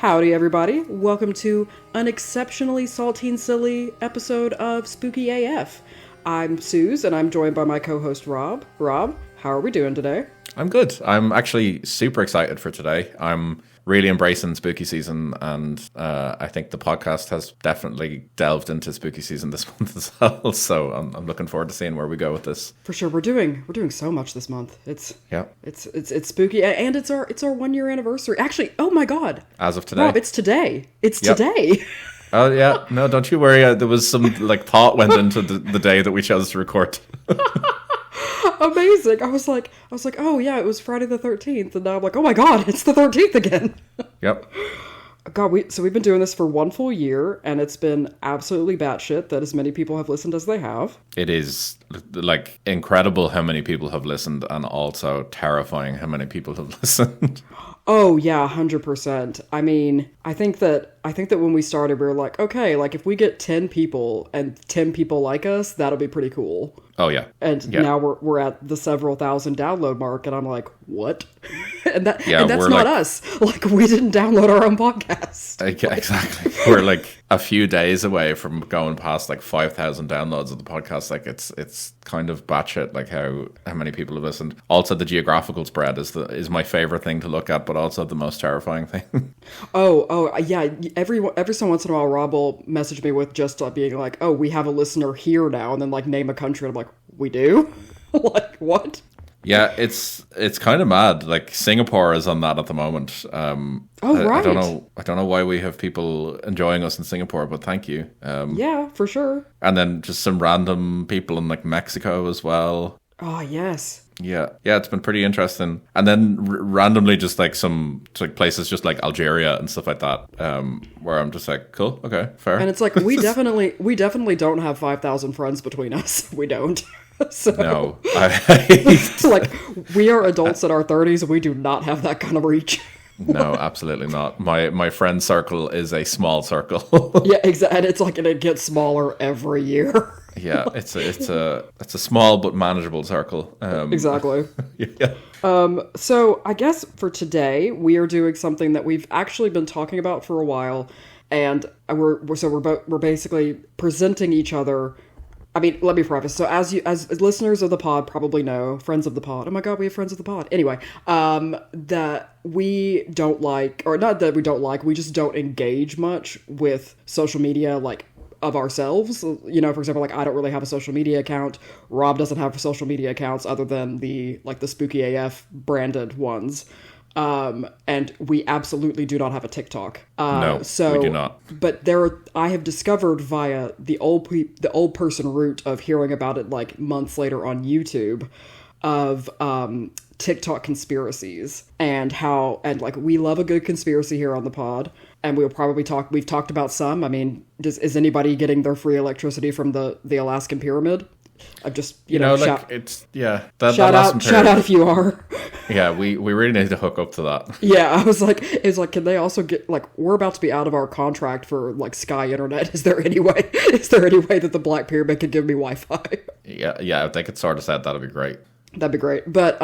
Howdy, everybody. Welcome to an exceptionally saltine silly episode of Spooky AF. I'm Suze, and I'm joined by my co-host, Rob. Rob, how are we doing today? I'm good. I'm actually super excited for today. I'm really embracing spooky season, and I think the podcast has definitely delved into spooky season this month as well. So I'm looking forward to seeing where we go with this. For sure, we're doing so much this month. It's spooky, and it's our 1 year anniversary. Actually, oh my god! As of today, Rob, it's today. Today. Oh yeah, no, don't you worry. There was some thought went into the day that we chose to record. Amazing. I was like, oh yeah, it was Friday the 13th, and now I'm like, oh my god, it's the 13th again. Yep. God, we've been doing this for 1 full year, and it's been absolutely batshit that as many people have listened as they have. It is incredible how many people have listened, and also terrifying how many people have listened. Oh yeah, 100%. I mean, I think that when we started, we were like, okay, if we get 10 people and 10 people like us, that'll be pretty cool. Oh yeah. And now we're at the several thousand download mark, and I'm like, what? and that's not us. We didn't download our own podcast. Exactly. We're a few days away from going past 5,000 downloads of the podcast. It's kind of batshit how many people have listened. Also, the geographical spread is my favorite thing to look at, but also the most terrifying thing. Oh yeah. Every so once in a while, Rob will message me with just being like, oh, we have a listener here now, and then name a country, and I'm like, we do? What? Yeah, it's kind of mad. Singapore is on that at the moment. Right. I don't know why we have people enjoying us in Singapore, but thank you. Yeah, for sure. And then just some random people in Mexico as well. Oh, yes. Yeah, it's been pretty interesting. And then randomly just some places just Algeria and stuff like that, where I'm just cool, okay, fair. And it's we definitely don't have 5,000 friends between us. We don't. So, no. We are adults in our 30s, and we do not have that kind of reach. No, absolutely not. My friend circle is a small circle. Yeah, exactly. And and it gets smaller every year. Yeah, it's a small but manageable circle. Exactly. Yeah. So I guess for today we are doing something that we've actually been talking about for a while, and we're basically presenting each other. I mean, let me preface. So as listeners of the pod probably know, friends of the pod. Oh my god, we have friends of the pod. Anyway, that we don't like, or not that we don't like, we just don't engage much with social media, of ourselves. For example, I don't really have a social media account. Rob doesn't have social media accounts other than the Spooky AF branded ones. And we absolutely do not have a TikTok. No, we do not. But I have discovered via the old person route of hearing about it months later on YouTube of TikTok conspiracies and we love a good conspiracy here on the pod, and we'll probably we've talked about some. I mean, is anybody getting their free electricity from the Alaskan pyramid? I've just shout out if you are. Yeah, we really need to hook up to that. Yeah, I was can they also get we're about to be out of our contract for Sky Internet. Is there any way that the Black Pyramid could give me Wi-Fi? Yeah, if they could sort us out, that'd be great. That'd be great. But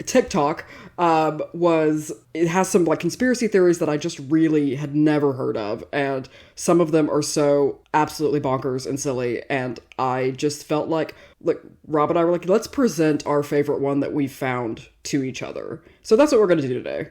TikTok it has some conspiracy theories that I just really had never heard of, and some of them are so absolutely bonkers and silly, and I just felt like Rob and I were let's present our favorite one that we found to each other. So that's what we're going to do today.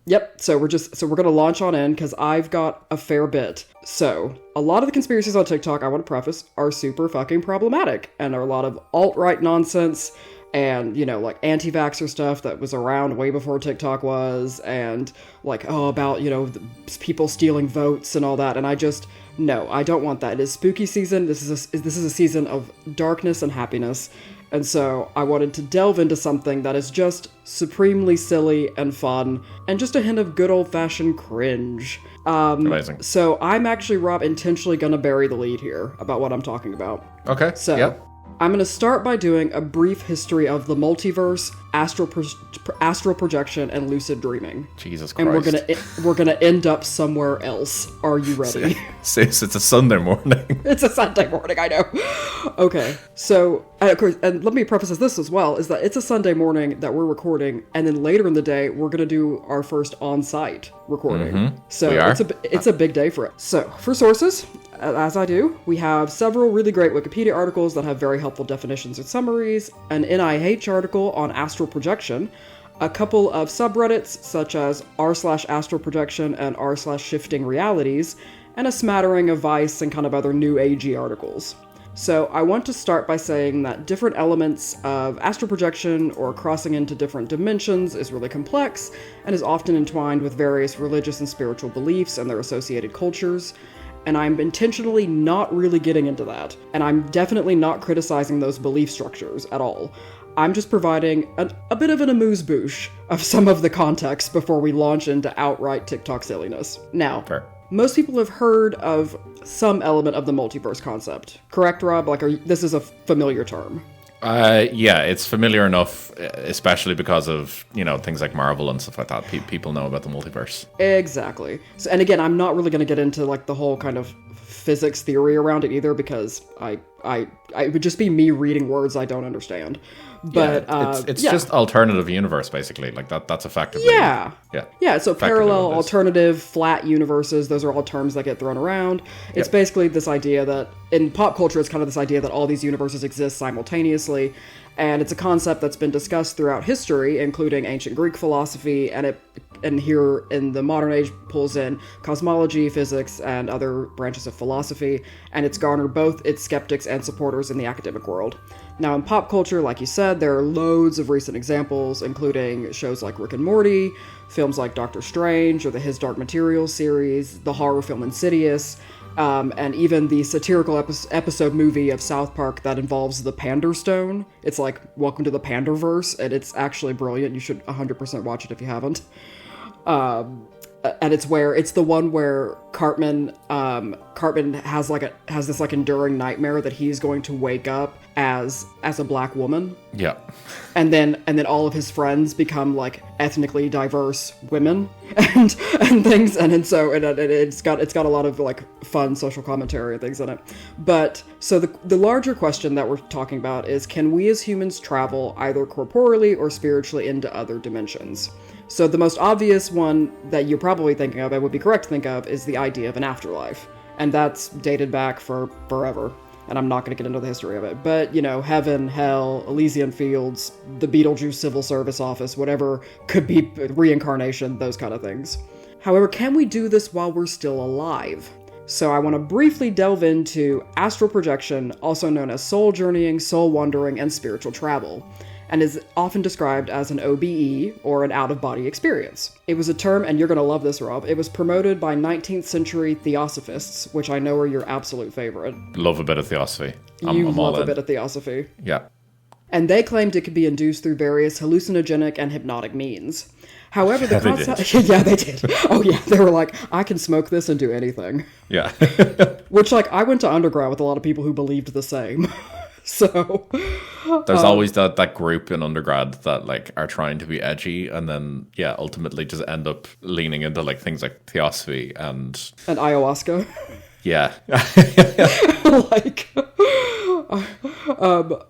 Yep. So we're going to launch on in, because I've got a fair bit. So a lot of the conspiracies on TikTok, I want to preface, are super fucking problematic, and are a lot of alt-right nonsense, and, anti-vaxxer stuff that was around way before TikTok was, and, about, people stealing votes and all that, and I don't want that. It is spooky season. This is a season of darkness and happiness, and so I wanted to delve into something that is just supremely silly and fun, and just a hint of good old-fashioned cringe. Amazing. So I'm actually, Rob, intentionally gonna bury the lead here about what I'm talking about. Okay, so... Yep. I'm going to start by doing a brief history of the multiverse, astral projection, and lucid dreaming. Jesus Christ. And we're gonna end up somewhere else. Are you ready? Sis, it's a Sunday morning. It's a Sunday morning, I know. Okay, so, of course, and let me preface this as well, is that it's a Sunday morning that we're recording, and then later in the day, we're gonna do our first on-site recording. Mm-hmm. So we are. it's a big day for us. So, for sources, as I do, we have several really great Wikipedia articles that have very helpful definitions and summaries, an NIH article on astral projection, a couple of subreddits such as r/astral projection and r/shifting realities, and a smattering of Vice and kind of other new agey articles. So I want to start by saying that different elements of astral projection or crossing into different dimensions is really complex and is often entwined with various religious and spiritual beliefs and their associated cultures. And I'm intentionally not really getting into that. And I'm definitely not criticizing those belief structures at all. I'm just providing a bit of an amuse-bouche of some of the context before we launch into outright TikTok silliness. Now, Fair. Most people have heard of some element of the multiverse concept. Correct, Rob? This is a familiar term. Yeah, it's familiar enough, especially because of, things like Marvel and stuff like that. People know about the multiverse. Exactly. So, and again, I'm not really going to get into the whole kind of physics theory around it either, because it would just be me reading words I don't understand. But it's just alternative universe, basically. That's effectively yeah. So parallel, alternative, flat universes. Those are all terms that get thrown around. It's basically this idea that in pop culture, it's kind of this idea that all these universes exist simultaneously, and it's a concept that's been discussed throughout history, including ancient Greek philosophy, and here in the modern age pulls in cosmology, physics, and other branches of philosophy, and it's garnered both its skeptics and supporters in the academic world. Now, in pop culture, like you said, there are loads of recent examples, including shows like Rick and Morty, films like Doctor Strange, or the His Dark Materials series, the horror film Insidious, and even the satirical episode movie of South Park that involves the Panderstone. It's like, welcome to the Panderverse, and it's actually brilliant. You should 100% watch it if you haven't. And it's the one where Cartman has this enduring nightmare that he's going to wake up as a black woman. Yeah. And then all of his friends become ethnically diverse women and things, and so it's got a lot of fun social commentary and things in it. But so the larger question that we're talking about is, can we as humans travel either corporeally or spiritually into other dimensions? So the most obvious one that you're probably thinking of, and would be correct to think of, is the idea of an afterlife. And that's dated back for forever. And I'm not going to get into the history of it. But, heaven, hell, Elysian fields, the Beetlejuice Civil Service office, whatever could be reincarnation, those kind of things. However, can we do this while we're still alive? So I want to briefly delve into astral projection, also known as soul journeying, soul wandering, and spiritual travel, and is often described as an OBE, or an out-of-body experience. It was a term, and you're going to love this, Rob, it was promoted by 19th century theosophists, which I know are your absolute favorite. Love a bit of theosophy. You love a bit of theosophy. Yeah. And they claimed it could be induced through various hallucinogenic and hypnotic means. However, the concept... Yeah, they did. Oh, yeah. They were like, I can smoke this and do anything. Yeah. Which, I went to undergrad with a lot of people who believed the same. So... There's always that group in undergrad that, are trying to be edgy and then, ultimately just end up leaning into, things like theosophy and... And ayahuasca. Yeah.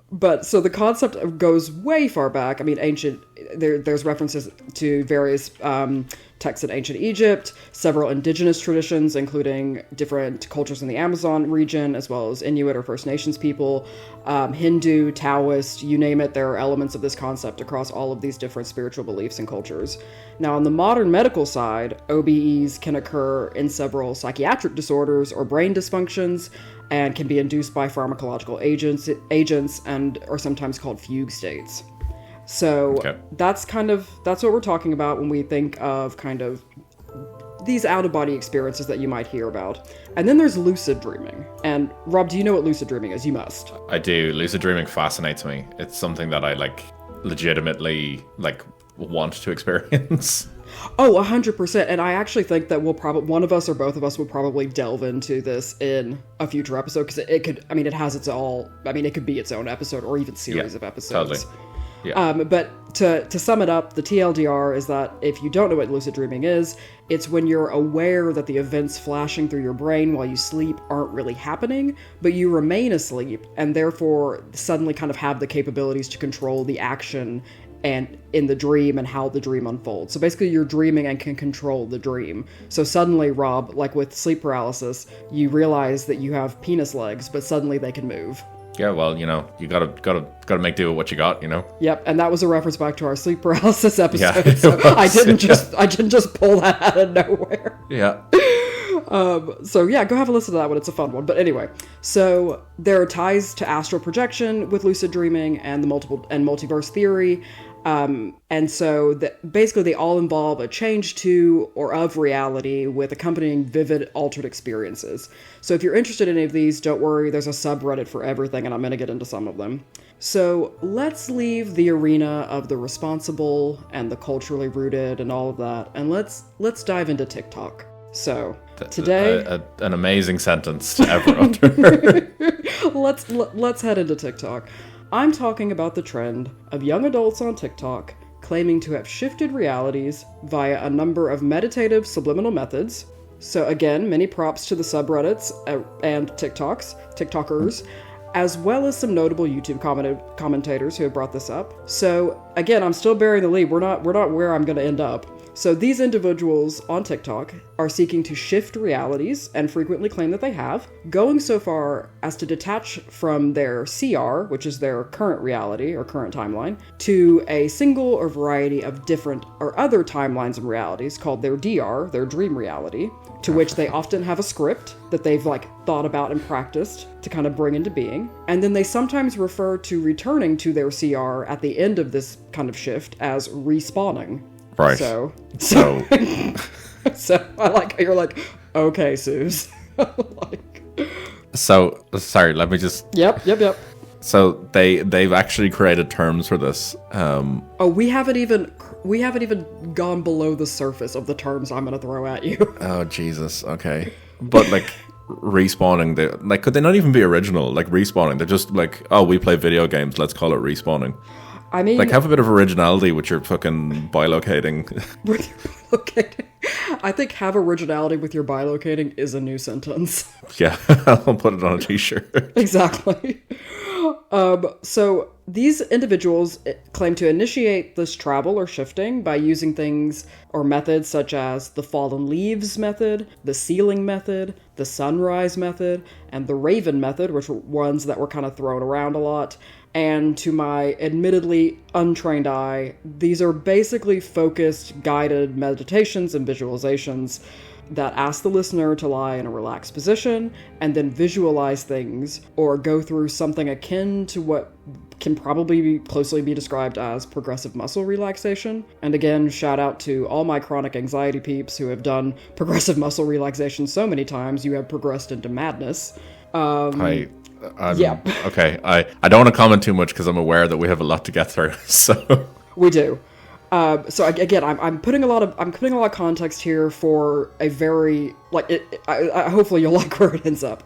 But so the concept goes way far back. I mean, there's references to various texts in ancient Egypt, several indigenous traditions, including different cultures in the Amazon region, as well as Inuit or First Nations people, Hindu, Taoist, you name it, there are elements of this concept across all of these different spiritual beliefs and cultures. Now, on the modern medical side, OBEs can occur in several psychiatric disorders or brain dysfunctions, and can be induced by pharmacological agents and are sometimes called fugue states. So that's what we're talking about when we think of kind of these out-of-body experiences that you might hear about. And then there's lucid dreaming. And Rob, do you know what lucid dreaming is? You must. I do. Lucid dreaming fascinates me. It's something that I legitimately want to experience. Oh, 100%. And I actually think that one of us or both of us will probably delve into this in a future episode, because it could, I mean, it has its all, I mean, it could be its own episode or even series of episodes. Totally. Yeah. But to sum it up, the TLDR is that if you don't know what lucid dreaming is, it's when you're aware that the events flashing through your brain while you sleep aren't really happening, but you remain asleep and therefore suddenly kind of have the capabilities to control the action and in the dream and how the dream unfolds. So basically you're dreaming and can control the dream. So suddenly, Rob, like with sleep paralysis, you realize that you have penis legs, but suddenly they can move. Yeah, well, you know, you gotta make do with what you got, you know. Yep, and that was a reference back to our sleep paralysis episode. Yeah, so I didn't just pull that out of nowhere. Yeah. So yeah, go have a listen to that one. It's a fun one. But anyway, so there are ties to astral projection with lucid dreaming and the multiverse theory. And so basically they all involve a change to or of reality with accompanying vivid altered experiences. So if you're interested in any of these, don't worry, there's a subreddit for everything, and I'm going to get into some of them. So let's leave the arena of the responsible and the culturally rooted and all of that, and let's dive into TikTok. So today, an amazing sentence to ever utter. let's head into TikTok. I'm talking about the trend of young adults on TikTok claiming to have shifted realities via a number of meditative subliminal methods. So again, many props to the subreddits and TikTokers, as well as some notable YouTube commentators who have brought this up. So again, I'm still bearing the lead. We're not where I'm going to end up. So these individuals on TikTok are seeking to shift realities and frequently claim that they have, going so far as to detach from their CR, which is their current reality or current timeline, to a single or variety of different or other timelines and realities called their DR, their dream reality, to which they often have a script that they've thought about and practiced to kind of bring into being. And then they sometimes refer to returning to their CR at the end of this kind of shift as respawning. Right. So I like how you're like, okay, Suze. So sorry, let me just. Yep. So they've actually created terms for this. Oh, we haven't even gone below the surface of the terms I'm gonna throw at you. Oh Jesus. Okay, but respawning. Could they not even be original? Respawning. They're just we play video games. Let's call it respawning. I mean, have a bit of originality with your fucking bilocating. With your bilocating. I think have originality with your bilocating is a new sentence. Yeah, I'll put it on a t-shirt. Exactly. So these individuals claim to initiate this travel or shifting by using things or methods such as the fallen leaves method, the ceiling method, the sunrise method, and the raven method, which were ones that were kind of thrown around a lot. And to my admittedly untrained eye, these are basically focused, guided meditations and visualizations that ask the listener to lie in a relaxed position and then visualize things or go through something akin to what can probably closely be described as progressive muscle relaxation. And again, shout out to all my chronic anxiety peeps who have done progressive muscle relaxation so many times you have progressed into madness. Yeah. Okay. I don't want to comment too much because I'm aware that we have a lot to get through. So we do. So again, I'm putting a lot of context here for a very hopefully you'll like where it ends up.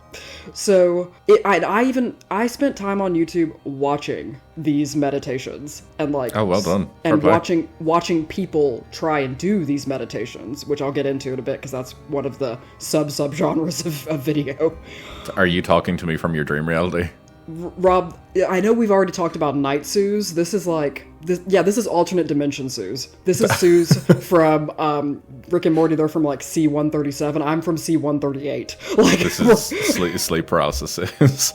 So I spent time on YouTube watching these meditations and oh, well done. And watching people try and do these meditations, which I'll get into in a bit because that's one of the subgenres of video. Are you talking to me from your dream reality? Rob, I know we've already talked about night Suze. This is this is alternate dimension Suze. This is Suze from Rick and Morty. They're from C-137. I'm from C-138. This is sleep paralysis Suze.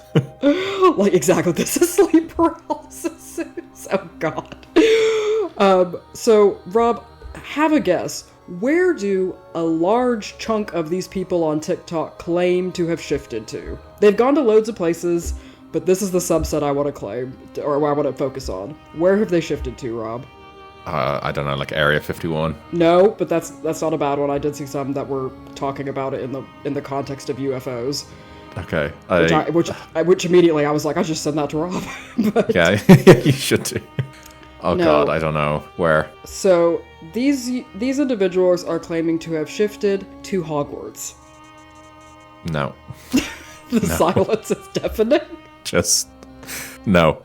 Exactly. This is sleep paralysis Suze. Oh God. So Rob, have a guess. Where do a large chunk of these people on TikTok claim to have shifted to? They've gone to loads of places, but this is the subset I want to claim, or I want to focus on. Where have they shifted to, Rob? I don't know, Area 51. No, but that's not a bad one. I did see some that were talking about it in the context of UFOs. Okay. Which immediately I was like, I just send that to Rob. Yeah, you should do. Oh No. God, I don't know where. So these individuals are claiming to have shifted to Hogwarts. No, The silence is deafening. just no.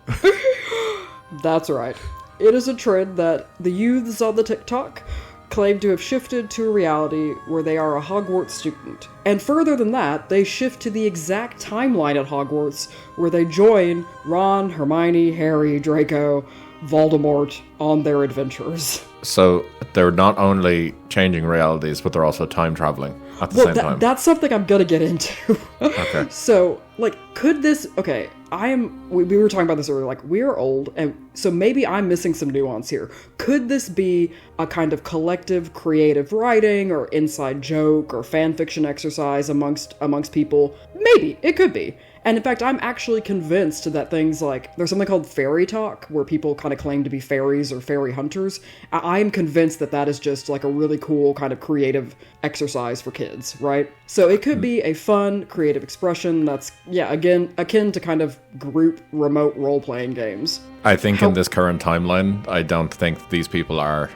That's right. It is a trend that the youths on the TikTok claim to have shifted to a reality where they are a Hogwarts student. And further than that, they shift to the exact timeline at Hogwarts where they join Ron, Hermione, Harry, Draco, Voldemort on their adventures. So they're not only changing realities, but they're also time traveling at the same time. That's something I'm gonna get into. Okay. So, like, could this... Okay, we were talking about this earlier, like, we're old, and so maybe I'm missing some nuance here. Could this be a kind of collective creative writing or inside joke or fan fiction exercise amongst people? Maybe. It could be. And in fact, I'm actually convinced that things like, there's something called fairy talk, where people kind of claim to be fairies or fairy hunters. I am convinced that that is just like a really cool kind of creative exercise for kids, right? So it could be a fun, creative expression that's, yeah, again, akin to kind of group remote role-playing games. I think in this current timeline, I don't think these people are.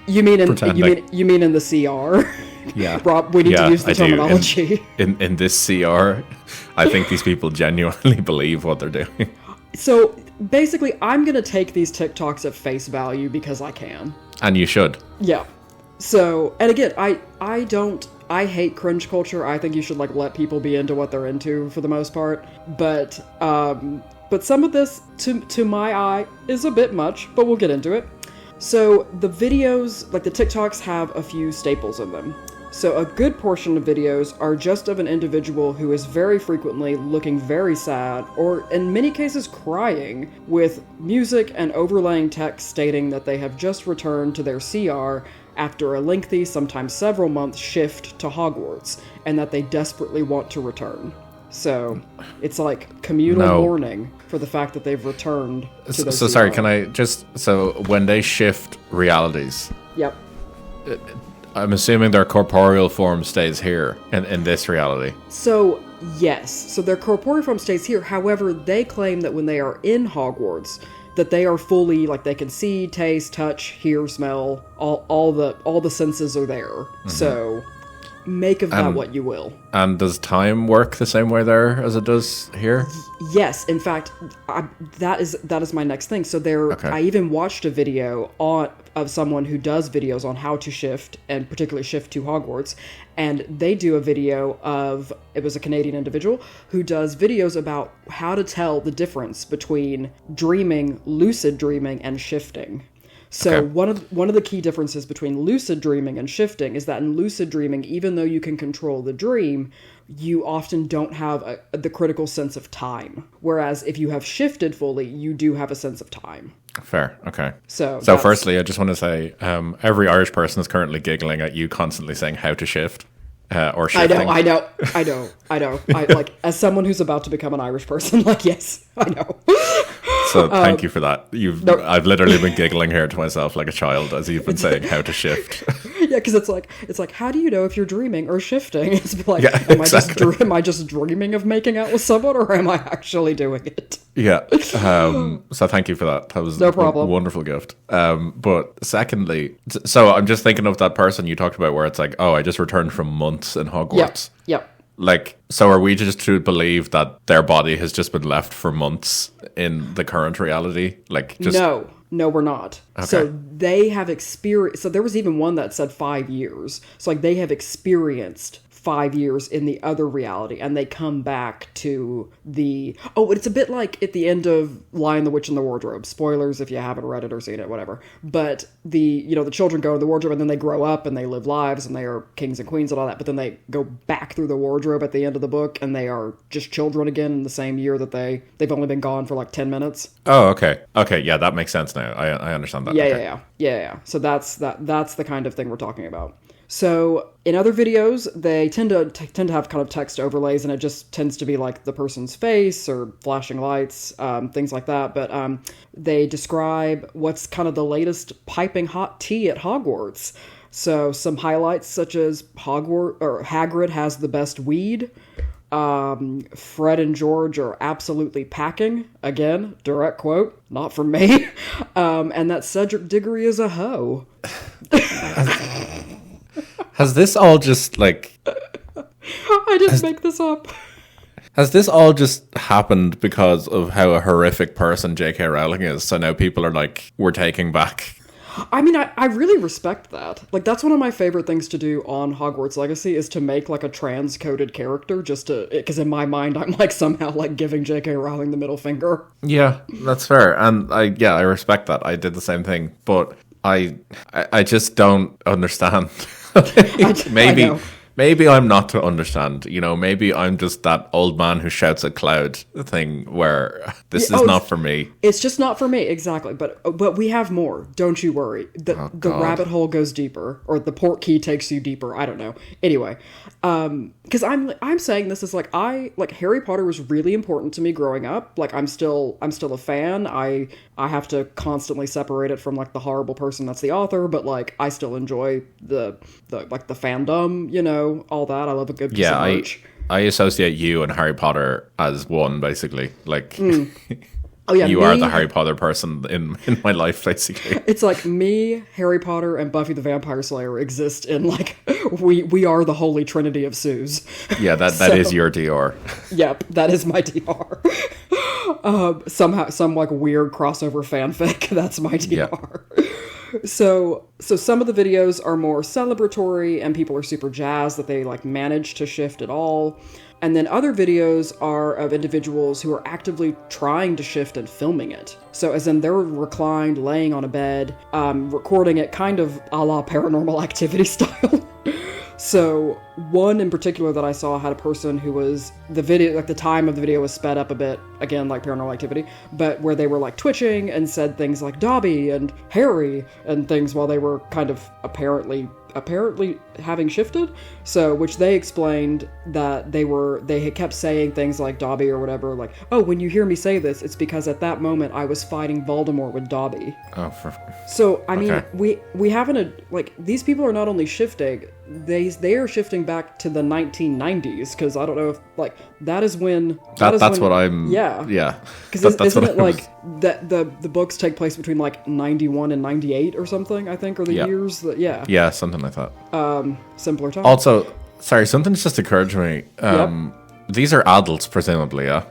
You mean in pretending. you mean in the CR? Yeah. Rob, we need to use the I do. terminology. In this CR, I think these people genuinely believe what they're doing. So basically, I'm gonna take these TikToks at face value because I can. And you should. Yeah. So, and again, I hate cringe culture. I think you should, like, let people be into what they're into for the most part. But some of this, to my eye, is a bit much, but we'll get into it. So the videos, like the TikToks, have a few staples in them. So a good portion of videos are just of an individual who is very frequently looking very sad, or in many cases crying, with music and overlaying text stating that they have just returned to their CR after a lengthy, sometimes several month shift to Hogwarts, and that they desperately want to return. So it's like communal mourning for the fact that they've returned to their So CR. sorry, can I just... So when they shift realities... Yep. I'm assuming their corporeal form stays here in this reality. So, yes. So their corporeal form stays here. However, they claim that when they are in Hogwarts, that they are fully, like, they can see, taste, touch, hear, smell, all the senses are there. Mm-hmm. So make of that what you will. And does time work the same way there as it does here? Yes, in fact, that is my next thing. So I even watched a video of someone who does videos on how to shift, and particularly shift to Hogwarts, and they do a video of, it was a Canadian individual, who does videos about how to tell the difference between dreaming, lucid dreaming, and shifting. So one of the key differences between lucid dreaming and shifting is that in lucid dreaming, even though you can control the dream, you often don't have the critical sense of time. Whereas if you have shifted fully, you do have a sense of time. Fair, okay. So firstly, I just want to say, every Irish person is currently giggling at you constantly saying how to shift. Or shifting. I know. I like, as someone who's about to become an Irish person, like, yes, I know. So thank you for that. I've literally been giggling here to myself like a child as you've been saying how to shift. Yeah, because it's like, how do you know if you're dreaming or shifting? It's like, am I just dreaming of making out with someone, or am I actually doing it? Yeah. So thank you for that. That was no problem. A wonderful gift. But secondly, so I'm just thinking of that person you talked about where it's like, oh, I just returned from months in Hogwarts. Yep. Like, so are we just to believe that their body has just been left for months in the current reality? Like, just... No, we're not. Okay. So they have experienced... So there was even one that said 5 years. So, like, they have experienced 5 years in the other reality, and they come back to the... Oh, it's a bit like at the end of Lion, the Witch, and the Wardrobe. Spoilers if you haven't read it or seen it, whatever. But the children go in the wardrobe, and then they grow up, and they live lives, and they are kings and queens and all that, but then they go back through the wardrobe at the end of the book, and they are just children again in the same year that they've only been gone for like 10 minutes. Oh, okay. Okay, yeah, that makes sense now. I understand that. Yeah. So that's the kind of thing we're talking about. So in other videos, they tend to have kind of text overlays, and it just tends to be like the person's face or flashing lights, things like that. But they describe what's kind of the latest piping hot tea at Hogwarts. So some highlights such as Hagrid has the best weed, Fred and George are absolutely packing. Again, direct quote, not from me. And that Cedric Diggory is a hoe. Has this all just, like... I didn't make this up. Has this all just happened because of how a horrific person J.K. Rowling is? So now people are like, we're taking back. I mean, I really respect that. Like, that's one of my favorite things to do on Hogwarts Legacy is to make, like, a trans-coded character just to... Because in my mind, I'm, like, somehow, like, giving J.K. Rowling the middle finger. Yeah, that's fair. And I respect that. I did the same thing. But I just don't understand. Maybe I'm not to understand, you know, maybe I'm just that old man who shouts at cloud thing where this is not for me. It's just not for me, exactly. But we have more, don't you worry. The rabbit hole goes deeper, or the port key takes you deeper, I don't know. Anyway, because I'm saying this is like, Harry Potter was really important to me growing up. Like, I'm still a fan. I have to constantly separate it from, like, the horrible person that's the author, but, like, I still enjoy the fandom, you know, all that. I love a good piece of merch. I associate you and Harry Potter as one, basically. Like, oh yeah, you are the Harry Potter person in my life, basically. It's like me, Harry Potter, and Buffy the Vampire Slayer exist in, like, we are the holy trinity of Suze. Yeah, that is your Dior. Yep, that is my Dior. Somehow, some, like, weird crossover fanfic, that's my Dior. Yep. So some of the videos are more celebratory and people are super jazzed that they, like, managed to shift at all. And then other videos are of individuals who are actively trying to shift and filming it. So as in they're reclined, laying on a bed, recording it kind of a la Paranormal Activity style. So one in particular that I saw had a person who was, the video, like the time of the video was sped up a bit, again, like Paranormal Activity, but where they were like twitching and said things like Dobby and Harry and things while they were kind of apparently having shifted. So, which they explained that they had kept saying things like Dobby or whatever, like, oh, when you hear me say this, it's because at that moment I was fighting Voldemort with Dobby. Oh, so, I mean, we haven't, like, these people are not only shifting, they are shifting back to the 1990s, because I don't know if, like, that is when... That's what I'm... Yeah. Yeah. Because isn't it, like, that the books take place between, like, 91 and 98 or something, I think, or the years that... Yeah. Yeah, something like that. Simpler time. Also, sorry, something's just occurred to me. These are adults, presumably, yeah?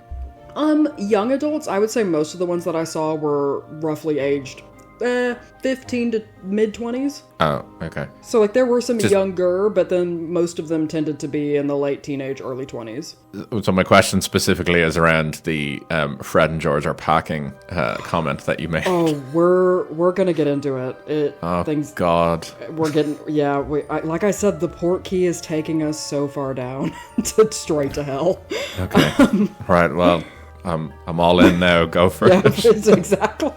Young adults. I would say most of the ones that I saw were roughly aged 15 to mid-20s. Oh, okay. So, like, there were some younger, but then most of them tended to be in the late teenage, early 20s. So my question specifically is around the Fred and George are packing comment that you made. Oh, we're gonna get into it. God. We're getting, like I said, the port key is taking us so far down, straight to hell. Okay. Right, well, I'm all in now. Go for it. Exactly.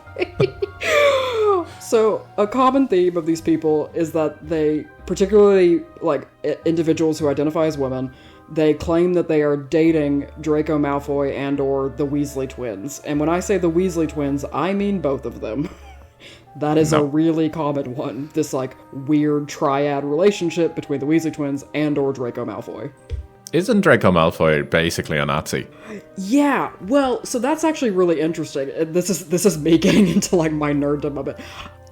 So, a common theme of these people is that they, particularly, like, individuals who identify as women, they claim that they are dating Draco Malfoy and or the Weasley twins. And when I say the Weasley twins, I mean both of them. That is a really common one. This, like, weird triad relationship between the Weasley twins and or Draco Malfoy. Isn't Draco Malfoy basically a Nazi? Yeah, well, so that's actually really interesting. This is me getting into, like, my nerddom of it.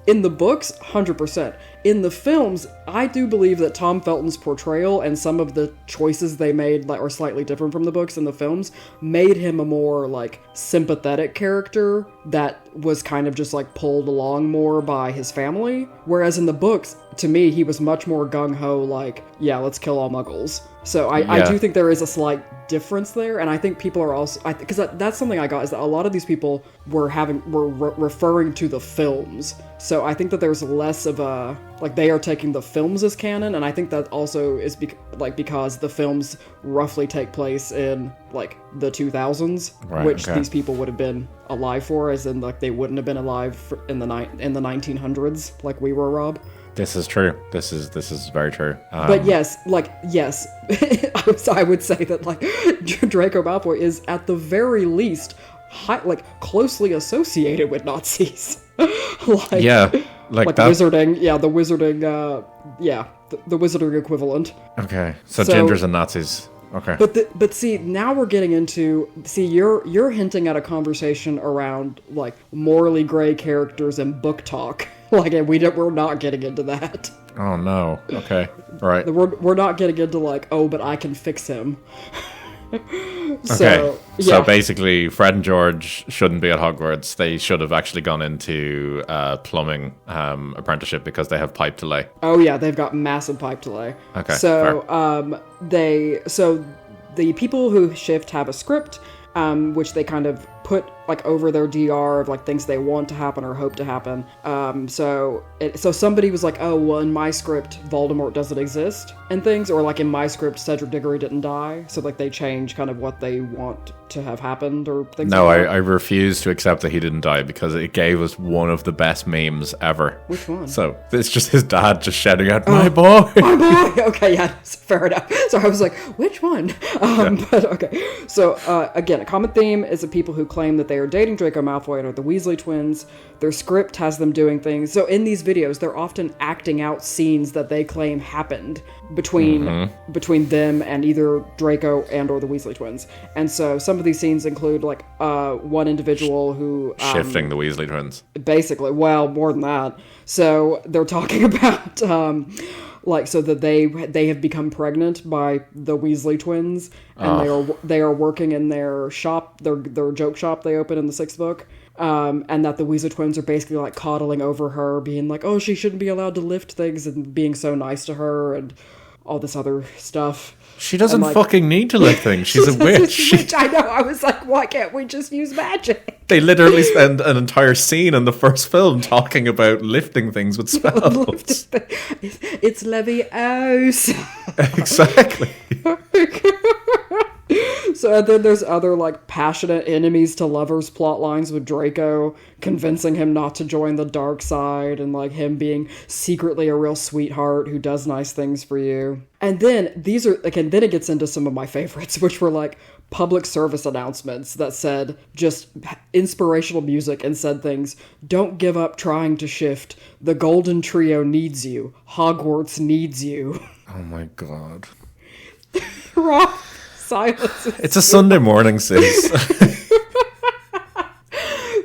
In the books, 100%. In the films, I do believe that Tom Felton's portrayal and some of the choices they made are slightly different from the books in the films, made him a more, like, sympathetic character that was kind of just, like, pulled along more by his family. Whereas in the books, to me, he was much more gung-ho, like, yeah, let's kill all muggles. So I do think there is a slight difference there, and I think people are also... Because that's something I got, is that a lot of these people were referring to the films. So I think that there's less of a... Like, they are taking the films as canon, and I think that also is because the films roughly take place in, like, the 2000s, which these people would have been alive for, as in, like, they wouldn't have been alive in the 1900s, like we were, Rob. This is true. This is very true. But yes, I would say that, like, Draco Malfoy is at the very least closely associated with Nazis. Like that. Wizarding. Yeah, the wizarding. The wizarding equivalent. Okay, so gingers and Nazis. Okay. But see, now we're getting into, you're hinting at a conversation around like morally gray characters and book talk. Like, and we're not getting into that. Oh no. Okay. Right. We're not getting into like, oh, but I can fix him. So basically, Fred and George shouldn't be at Hogwarts. They should have actually gone into plumbing apprenticeship because they have pipe delay. Oh yeah, they've got massive pipe delay. Okay. So the people who shift have a script, which they kind of put like over their DR of like things they want to happen or hope to happen. So somebody was like, oh, well, in my script, Voldemort doesn't exist and things, or like in my script, Cedric Diggory didn't die. So like they change kind of what they want to have happened or things. No, like that. I refuse to accept that he didn't die because it gave us one of the best memes ever. Which one? So it's just his dad just shouting out, "My boy, my boy." Okay, yeah, fair enough. So I was like, which one? But okay. So again, a common theme is the people who claim that they are dating Draco Malfoy and are the Weasley twins. Their script has them doing things. So in these videos, they're often acting out scenes that they claim happened between them and either Draco and or the Weasley twins. And so some of these scenes include like one individual who shifting the Weasley twins. Basically, well, more than that. So they're talking about so that they have become pregnant by the Weasley twins, and they are working in their shop, their joke shop they open in the 6th book, and that the Weasley twins are basically like coddling over her, being like, oh, she shouldn't be allowed to lift things, and being so nice to her, and all this other stuff. She doesn't fucking need to lift things. She's a witch. I know. I was like, why can't we just use magic? They literally spend an entire scene in the first film talking about lifting things with spells. It's Leviosa. Exactly. So and then there's other like passionate enemies to lovers plot lines with Draco convincing him not to join the dark side, and like him being secretly a real sweetheart who does nice things for you. And then then it gets into some of my favorites, which were like public service announcements that said just inspirational music and said things: don't give up trying to shift. The Golden Trio needs you. Hogwarts needs you. Oh my god. Rob, silence. It's a Sunday morning, sis.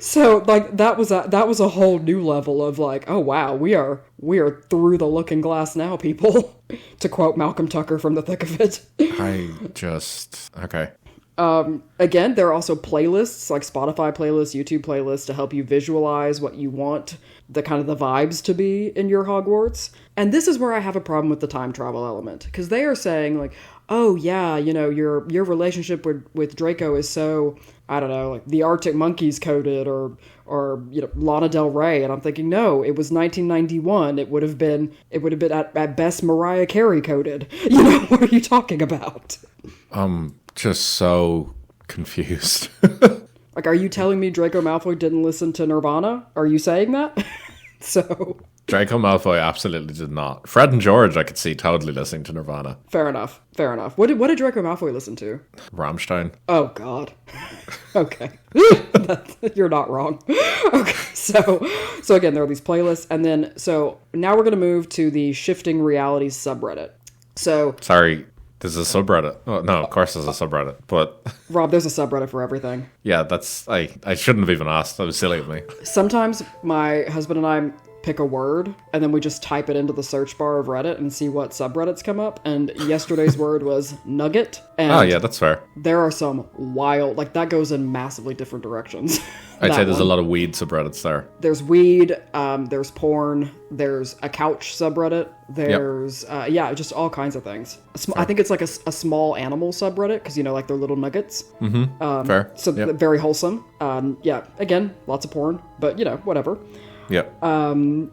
So like that was a whole new level of like, oh wow, we are through the looking glass now, people. To quote Malcolm Tucker from The Thick of It. Okay. Again, there are also playlists, like Spotify playlists, YouTube playlists, to help you visualize what you want the kind of the vibes to be in your Hogwarts. And this is where I have a problem with the time travel element, because they are saying like, oh yeah, you know, your relationship with Draco is so, I don't know, like the Arctic Monkeys coded, or you know, Lana Del Rey. And I'm thinking, no, it was 1991. It would have been at best Mariah Carey coded. You know, what are you talking about? Just so confused. Like, are you telling me Draco Malfoy didn't listen to Nirvana? Are you saying that? So Draco Malfoy absolutely did not. Fred and George, I could see totally listening to Nirvana. Fair enough. What did Draco Malfoy listen to? Rammstein. Oh, God. Okay. You're not wrong. Okay, so again, there are these playlists, and then, so now we're going to move to the Shifting Realities subreddit. So... Sorry, there's a subreddit. Oh, no, of course there's a subreddit, but... Rob, there's a subreddit for everything. Yeah, I shouldn't have even asked. That was silly of me. Sometimes my husband and I pick a word, and then we just type it into the search bar of Reddit and see what subreddits come up, and yesterday's word was nugget. And oh yeah, that's fair. There are some wild, like that goes in massively different directions. I'd say there's a lot of weed subreddits there. There's weed, there's porn, there's a couch subreddit, there's just all kinds of things. I think it's like a small animal subreddit, because you know, like they're little nuggets. Mm-hmm. Fair. So very wholesome. Again, lots of porn, but you know, whatever. Yep.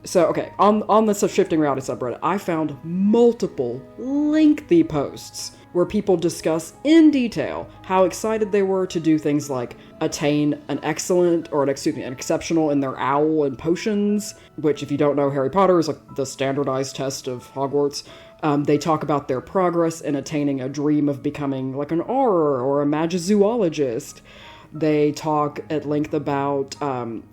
So, okay, on this Shifting Reality subreddit, I found multiple lengthy posts where people discuss in detail how excited they were to do things like attain an exceptional in their owl and potions, which, if you don't know, Harry Potter is like the standardized test of Hogwarts. They talk about their progress in attaining a dream of becoming like an auror or a magizoologist. They talk at length about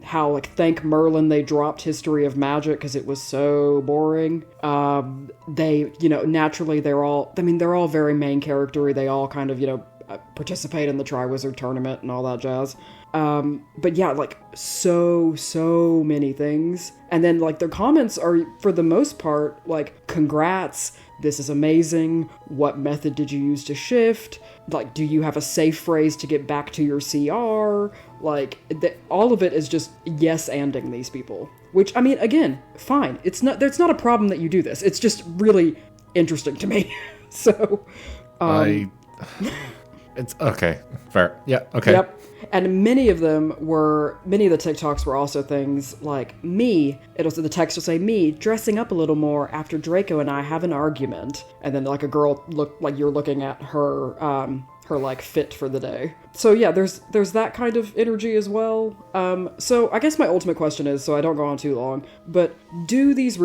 how, like, thank Merlin they dropped History of Magic because it was so boring. They, naturally they're all very main character-y. They all kind of, participate in the Triwizard Tournament and all that jazz. But yeah, like, so many things. And then, like, their comments are, for the most part, like, congrats, this is amazing, what method did you use to shift, like, do you have a safe phrase to get back to your CR, like, all of it is just yes-anding these people. Which, I mean, again, fine, it's not a problem that you do this, it's just really interesting to me. So, It's okay. Fair. Yeah. Okay. Yep. And many of the TikToks were also things like the text will say, me dressing up a little more after Draco and I have an argument. And then, like, a girl look like you're looking at her like fit for the day. So yeah, there's that kind of energy as well. So I guess my ultimate question is, so I don't go on too long, but do these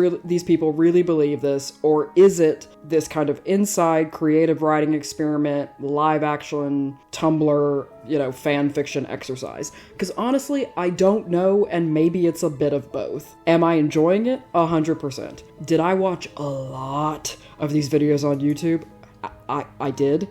people really believe this, or is it this kind of inside creative writing experiment, live action Tumblr, fan fiction exercise? Because honestly, I don't know, and maybe it's a bit of both. Am I enjoying it? 100%. Did I watch a lot of these videos on YouTube? I did,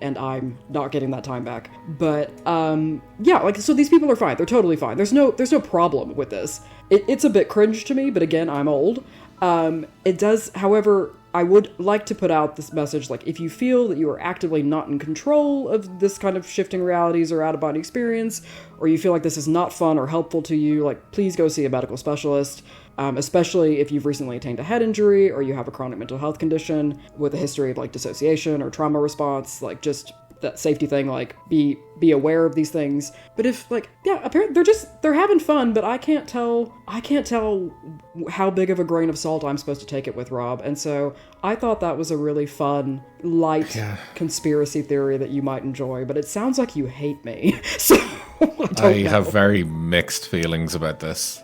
and I'm not getting that time back. But, yeah, like, so these people are fine. They're totally fine. There's no problem with this. It's a bit cringe to me, but again, I'm old. It does, however, I would like to put out this message, like, if you feel that you are actively not in control of this kind of shifting realities or out-of-body experience, or you feel like this is not fun or helpful to you, like, please go see a medical specialist. Especially if you've recently attained a head injury or you have a chronic mental health condition with a history of, like, dissociation or trauma response, like, just that safety thing, like, be aware of these things. But if, like, yeah, apparently they're having fun, but I can't tell how big of a grain of salt I'm supposed to take it with, Rob. And so I thought that was a really fun, light conspiracy theory that you might enjoy, but it sounds like you hate me. So I have very mixed feelings about this.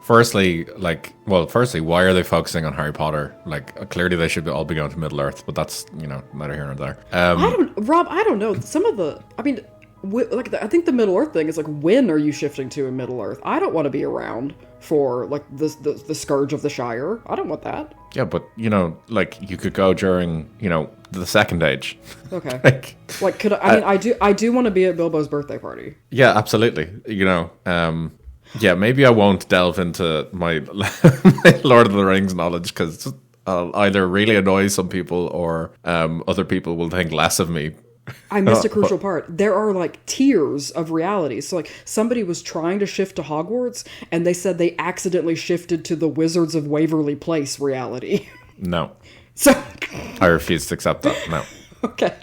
Firstly, why are they focusing on Harry Potter? Like, clearly they should all be going to Middle Earth, but that's, neither here nor there. I don't know. Some of the, I mean, I think the Middle Earth thing is like, when are you shifting to a Middle Earth? I don't want to be around for, like, the scourge of the Shire. I don't want that. Yeah, but, like, you could go during, the Second Age. Okay. Could I do want to be at Bilbo's birthday party. Yeah, absolutely. Yeah, maybe I won't delve into my Lord of the Rings knowledge, because I'll either really annoy some people or other people will think less of me. I missed a crucial part. There are, like, tiers of realities. So, like, somebody was trying to shift to Hogwarts, and they said they accidentally shifted to the Wizards of Waverly Place reality. No. So I refuse to accept that. No. Okay,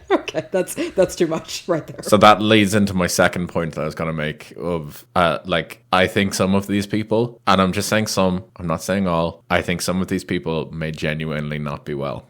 that's too much right there. So that leads into my second point that I was going to make of, I think some of these people, and I'm just saying some, I'm not saying all, I think some of these people may genuinely not be well.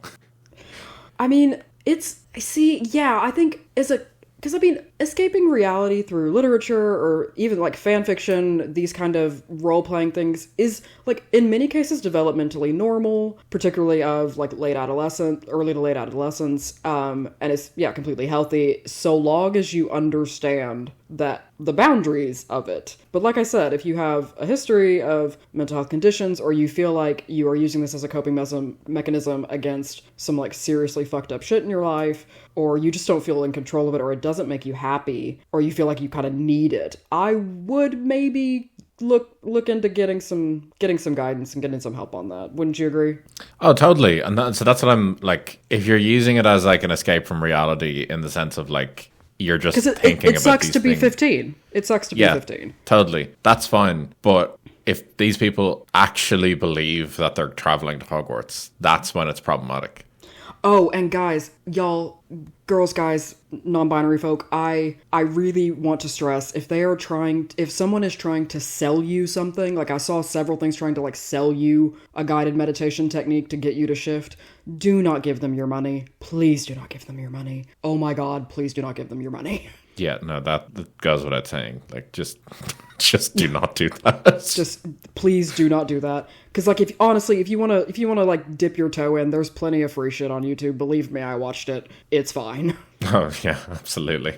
I mean, I think because escaping reality through literature or even, like, fan fiction, these kind of role-playing things is, like, in many cases developmentally normal, particularly of, like, early to late adolescence, and it's, completely healthy, so long as you understand that the boundaries of it. But like I said, if you have a history of mental health conditions, or you feel like you are using this as a coping mechanism against some, like, seriously fucked up shit in your life, or you just don't feel in control of it, or it doesn't make you happy, or you feel like you kind of need it, I would maybe look into getting some guidance and getting some help on that. Wouldn't you agree? Oh, totally. And so that's what I'm like, if you're using it as, like, an escape from reality in the sense of, like, you're just thinking about these things. It sucks to be 15. It sucks to be 15. Totally. That's fine. But if these people actually believe that they're traveling to Hogwarts, that's when it's problematic. Oh, and guys, girls, guys, non-binary folk, I really want to stress, if someone is trying to sell you something, like I saw several things trying to, like, sell you a guided meditation technique to get you to shift, do not give them your money. Please do not give them your money. Oh my God, please do not give them your money. Yeah, no, that goes without saying. Like, just do not do that. Just please do not do that. Because like, if you wanna like dip your toe in, there's plenty of free shit on YouTube. Believe me, I watched it. It's fine. Oh yeah, absolutely.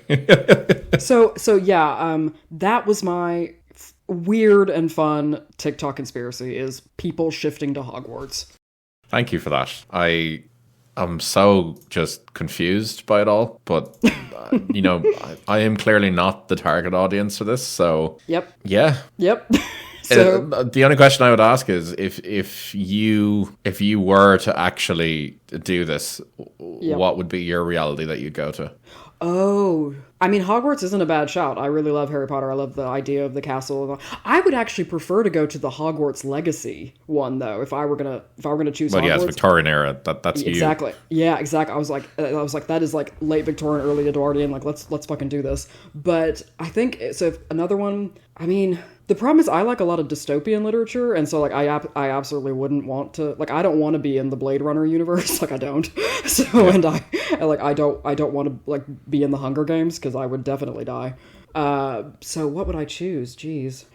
So yeah, that was my weird and fun TikTok conspiracy, is people shifting to Hogwarts. Thank you for that. I'm so just confused by it all, but I am clearly not the target audience for this, so Yep. Yeah. Yep. So the only question I would ask is if you were to actually do this, what would be your reality that you'd go to? Oh, I mean, Hogwarts isn't a bad shout. I really love Harry Potter. I love the idea of the castle. I would actually prefer to go to the Hogwarts Legacy one, though. If I were gonna choose. Well, Hogwarts. Yeah, it's Victorian era. That's exactly. Yeah, exactly. I was like, that is like late Victorian, early Edwardian. Like, let's fucking do this. But I think so. If another one, I mean. The problem is I like a lot of dystopian literature, and so like I absolutely wouldn't want to, like, I don't want to be in the Blade Runner universe, like I don't. So yeah. And I don't want to like be in the Hunger Games because I would definitely die. So what would I choose? Jeez.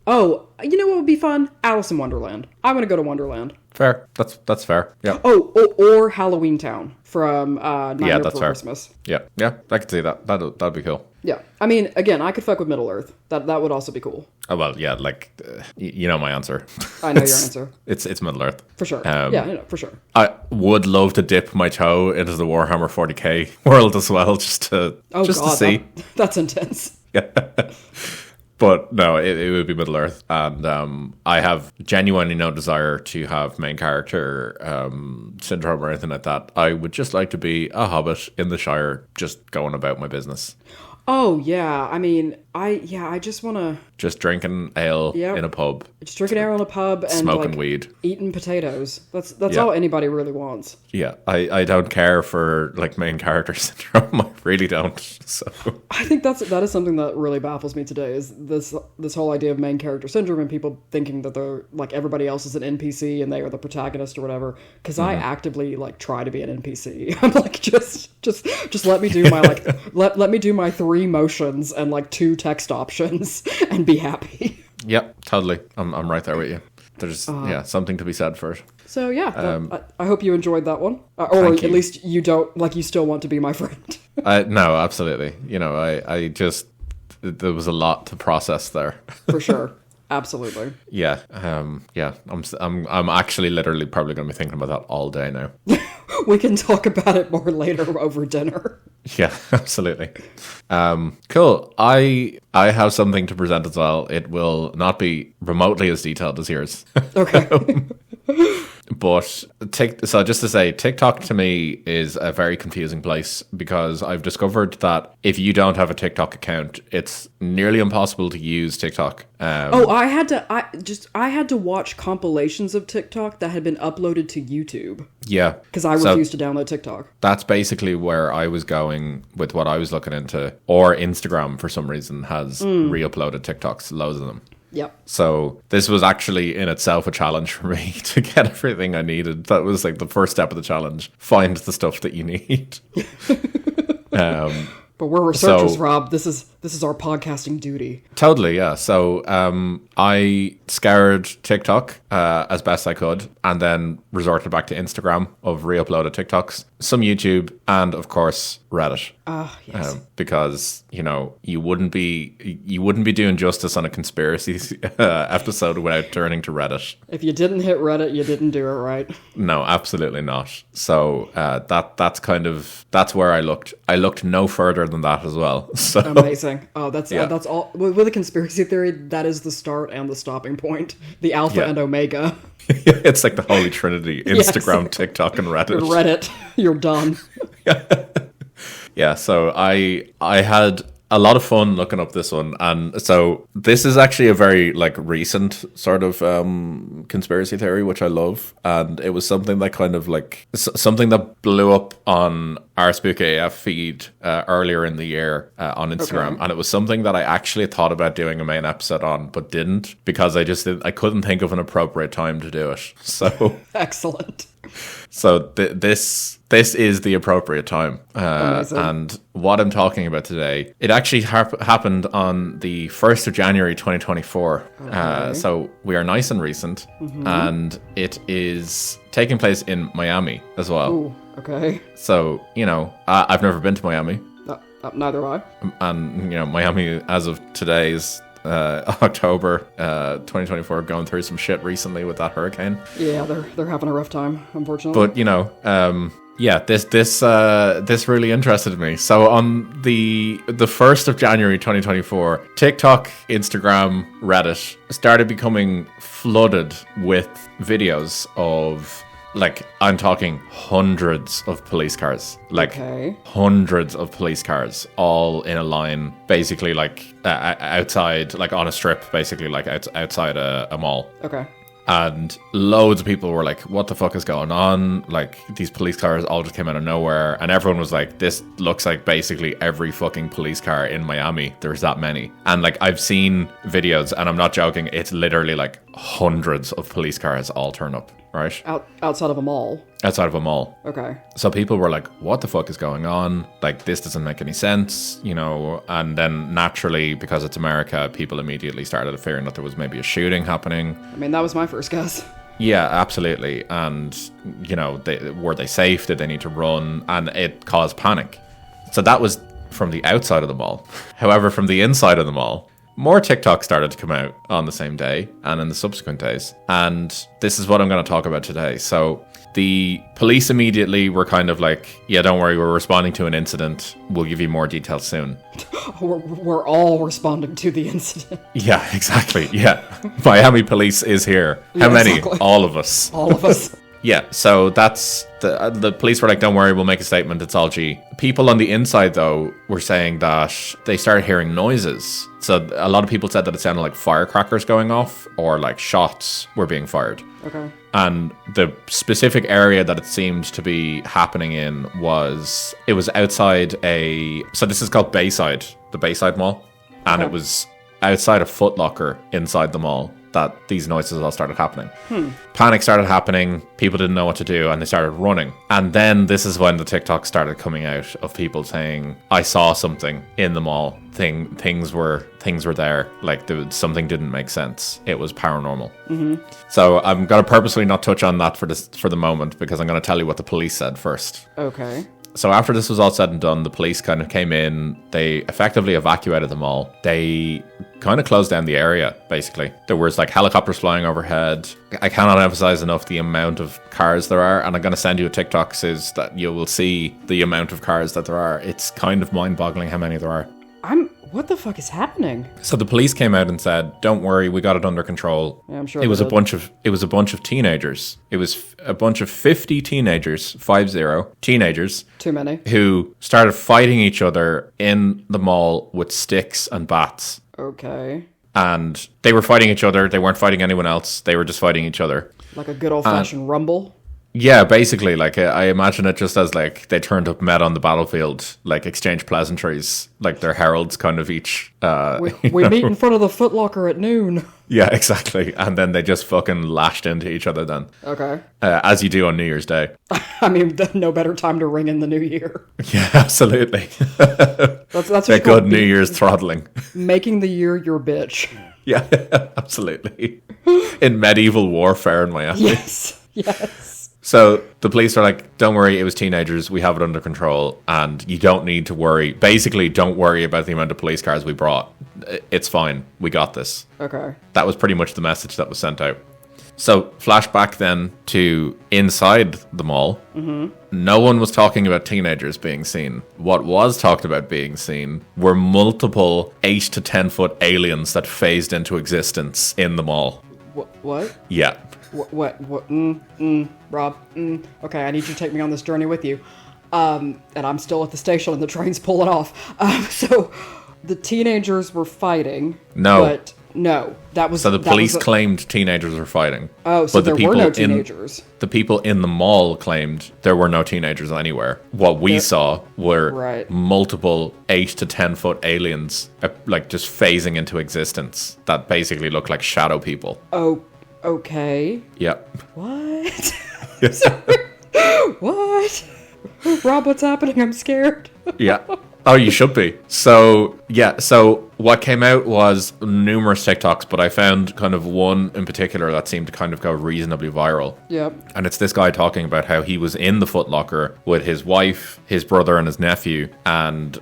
Oh, you know what would be fun? Alice in Wonderland. I'm gonna go to Wonderland. Fair. That's fair. Yeah. Oh, or Halloween Town from Nightmare Before Christmas. Yeah, I could see that. That'd be cool. Yeah, I mean, again, I could fuck with Middle Earth. That would also be cool. Oh well, yeah, like you know my answer. I know your answer. It's Middle Earth for sure. Yeah, for sure. I would love to dip my toe into the Warhammer 40k world as well, just to see. That's intense. Yeah. But no, it would be Middle Earth, and I have genuinely no desire to have main character syndrome or anything like that. I would just like to be a hobbit in the Shire, just going about my business. Oh yeah, I mean, I just want to just drinking ale in a pub, just drinking ale in a pub and smoking like, weed, eating potatoes. That's all anybody really wants. Yeah, I don't care for like main character syndrome. I really don't. So I think that is something that really baffles me today, is this whole idea of main character syndrome and people thinking that they're like everybody else is an NPC and they are the protagonist or whatever. Because I actively like try to be an NPC. I'm like just let me do my like let me do my 3 motions and like 2 text options and be happy. Yep, totally. I'm right there with you. There's something to be said for it. So yeah, I hope you enjoyed that one, or at least you don't like you still want to be my friend. No, absolutely. I just there was a lot to process there. For sure. Absolutely. Yeah. I'm actually literally probably going to be thinking about that all day now. We can talk about it more later over dinner. Yeah, absolutely. Cool. I have something to present as well. It will not be remotely as detailed as yours. Okay. But so just to say, TikTok to me is a very confusing place because I've discovered that if you don't have a TikTok account, it's nearly impossible to use TikTok. I had to watch compilations of TikTok that had been uploaded to YouTube. Yeah, because I refused to download TikTok. That's basically where I was going with what I was looking into. Or Instagram, for some reason, has re-uploaded TikToks, loads of them. Yep. So this was actually in itself a challenge for me to get everything I needed. That was like the first step of the challenge. Find the stuff that you need. But we're researchers, Rob. This is our podcasting duty. Totally, yeah. So I scoured TikTok as best I could, and then resorted back to Instagram of re-uploaded TikToks, some YouTube, and of course Reddit. Yes. Because you wouldn't be doing justice on a conspiracy episode without turning to Reddit. If you didn't hit Reddit, you didn't do it right. No, absolutely not. So that's where I looked. I looked no further than that as well. So amazing. Oh, that's all. With a conspiracy theory, that is the start and the stopping point, the alpha and omega. It's like the holy trinity: Instagram, yes. TikTok, and Reddit. Reddit, you're done. Yeah, so I had a lot of fun looking up this one, and so this is actually a very like recent sort of conspiracy theory, which I love, and it was something that kind of like something that blew up on our Spooky AF feed earlier in the year on Instagram, and it was something that I actually thought about doing a main episode on, but didn't because I couldn't think of an appropriate time to do it. So excellent. So this is the appropriate time. Amazing. And what I'm talking about today, it actually happened on the 1st of January 2024. Okay. So we are nice and recent. And it is taking place in Miami as well. Ooh, okay. So, I've never been to Miami. Neither have I. And, Miami, as of today's October 2024, going through some shit recently with that hurricane. Yeah, they're having a rough time, unfortunately. But this really interested me. So on the 1st of January 2024, TikTok, Instagram, Reddit started becoming flooded with videos of, like, I'm talking hundreds of police cars. Like, Okay. hundreds of police cars, all in a line, basically, like, outside, like, on a strip, basically, like, outside a mall. Okay. And loads of people were like, what the fuck is going on? Like, these police cars all just came out of nowhere. And everyone was like, this looks like basically every fucking police car in Miami. There's that many. And, like, I've seen videos, and I'm not joking, it's literally like hundreds of police cars all turn up, right? Outside of a mall. Outside of a mall. Okay. So people were like, what the fuck is going on? Like, this doesn't make any sense, And then naturally, because it's America, people immediately started fearing that there was maybe a shooting happening. I mean, that was my first guess. Yeah, absolutely. And, were they safe? Did they need to run? And it caused panic. So that was from the outside of the mall. However, from the inside of the mall, more TikToks started to come out on the same day and in the subsequent days. And this is what I'm going to talk about today. So the police immediately were kind of like, yeah, don't worry, we're responding to an incident. We'll give you more details soon. We're all responding to the incident. Yeah, exactly. Yeah. Miami police is here. How Yeah, many? exactly. All of us. All of us. Yeah, so that's the police were like, don't worry, we'll make a statement, it's all G. People on the inside, though, were saying that they started hearing noises. So a lot of people said that it sounded like firecrackers going off or like shots were being fired. Okay. And the specific area that it seemed to be happening in was outside so this is called Bayside, the Bayside Mall. And It was outside a Foot Locker inside the mall that these noises all started happening. Panic started happening, people didn't know what to do, and they started running. And then this is when the TikTok started coming out of people saying, I saw something in the mall. Things were there. Like, something didn't make sense. It was paranormal. So I'm going to purposely not touch on that for the moment, because I'm going to tell you what the police said first. Okay. So after this was all said and done, the police kind of came in. They effectively evacuated the mall. They kind of closed down the area, basically. There was like helicopters flying overhead. I cannot emphasize enough the amount of cars there are. And I'm going to send you a TikTok so that you will see the amount of cars that there are. It's kind of mind-boggling how many there are. What the fuck is happening? So the police came out and said, "Don't worry, we got it under control." Yeah, I'm sure it was they a did. bunch of teenagers. It was a bunch of 50 teenagers, 50 teenagers, Too many. who started fighting each other in the mall with sticks and bats. Okay. And they were fighting each other. They weren't fighting anyone else. They were just fighting each other. Like a good old-fashioned rumble. Yeah, basically, like, I imagine it just as, like, they turned up, met on the battlefield, like, exchanged pleasantries, like, their heralds kind of each... We meet in front of the Foot Locker at noon. Yeah, exactly. And then they just fucking lashed into each other then. Okay. As you do on New Year's Day. I mean, no better time to ring in the new year. Yeah, absolutely. That's what A you call good New Year's throttling. making the year your bitch. Yeah, absolutely. In medieval warfare in Miami. Yes. Yes. So the police are like, don't worry, it was teenagers. We have it under control. And you don't need to worry. Basically, don't worry about the amount of police cars we brought. It's fine. We got this. Okay. That was pretty much the message that was sent out. So flashback then to inside the mall. Mm-hmm. No one was talking about teenagers being seen. What was talked about being seen were multiple 8 to 10 foot aliens that phased into existence in the mall. What? Yeah. What? Rob? Okay, I need you to take me on this journey with you. And I'm still at the station and the train's pulling off. So the teenagers were fighting. No. But no, that was... So the police claimed teenagers were fighting. Oh, so there were no teenagers. The people in the mall claimed there were no teenagers anywhere. What we saw were multiple 8 to 10 foot aliens, like just phasing into existence that basically looked like shadow people. Oh, okay. Yep. What? What? Rob, what's happening? I'm scared. Yeah. Oh, you should be. So, yeah. So what came out was numerous TikToks, but I found kind of one in particular that seemed to kind of go reasonably viral. Yep. And it's this guy talking about how he was in the Foot Locker with his wife, his brother, and his nephew. And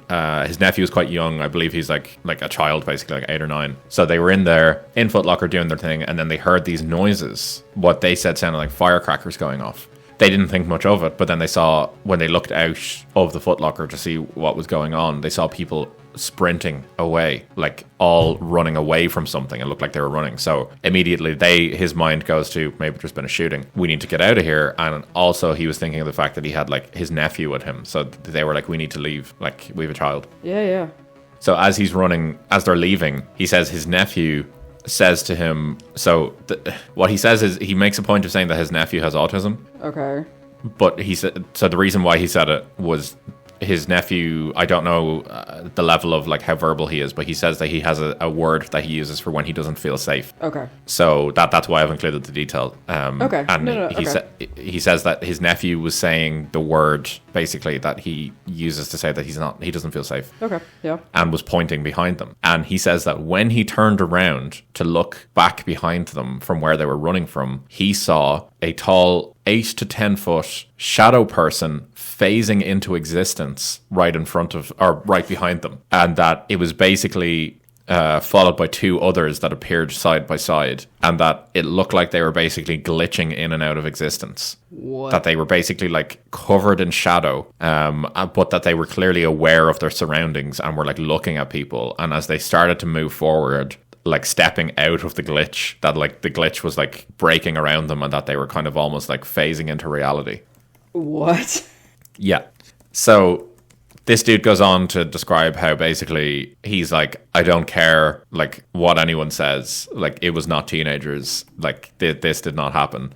his nephew is quite young. I believe he's like a child, basically, like 8 or 9. So they were in there in Foot Locker doing their thing, and then they heard these noises. What they said sounded like firecrackers going off. They didn't think much of it, but then they saw, when they looked out of the Foot Locker to see what was going on, they saw people sprinting away, like all running away from something. It looked like they were running. So immediately his mind goes to, maybe there's been a shooting. We need to get out of here. And also he was thinking of the fact that he had like his nephew with him. So they were like, we need to leave. Like, we have a child. Yeah. So as he's running, as they're leaving, he says his nephew says to him, what he says is he makes a point of saying that his nephew has autism. Okay. But he said, so the reason why he said it was his nephew, I don't know the level of like how verbal he is, but he says that he has a word that he uses for when he doesn't feel safe. Okay. So that's why I've included the detail. Okay. And he says that his nephew was saying the word basically that he uses to say that he doesn't feel safe. Okay. Yeah. And was pointing behind them. And he says that when he turned around to look back behind them from where they were running from, he saw a tall 8 to 10 foot shadow person phasing into existence right in front of, or right behind them. And that it was basically followed by 2 others that appeared side by side, and that it looked like they were basically glitching in and out of existence. What? That they were basically like covered in shadow, but that they were clearly aware of their surroundings and were like looking at people. And as they started to move forward, like stepping out of the glitch, that like the glitch was like breaking around them, and that they were kind of almost like phasing into reality. What? Yeah. So this dude goes on to describe how basically he's like, I don't care like what anyone says, like it was not teenagers, like this did not happen.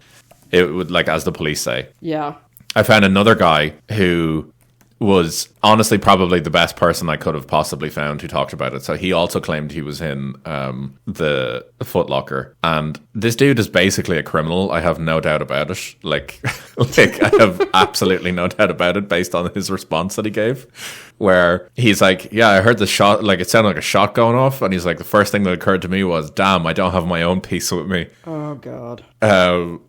It would, like, as the police say. Yeah. I found another guy who was honestly probably the best person I could have possibly found who talked about it. So he also claimed he was in the Foot Locker. And this dude is basically a criminal. I have no doubt about it. Like I have absolutely no doubt about it based on his response that he gave. Where he's like, yeah, I heard the shot, like it sounded like a shot going off. And he's like, the first thing that occurred to me was, damn, I don't have my own piece with me. Oh, God.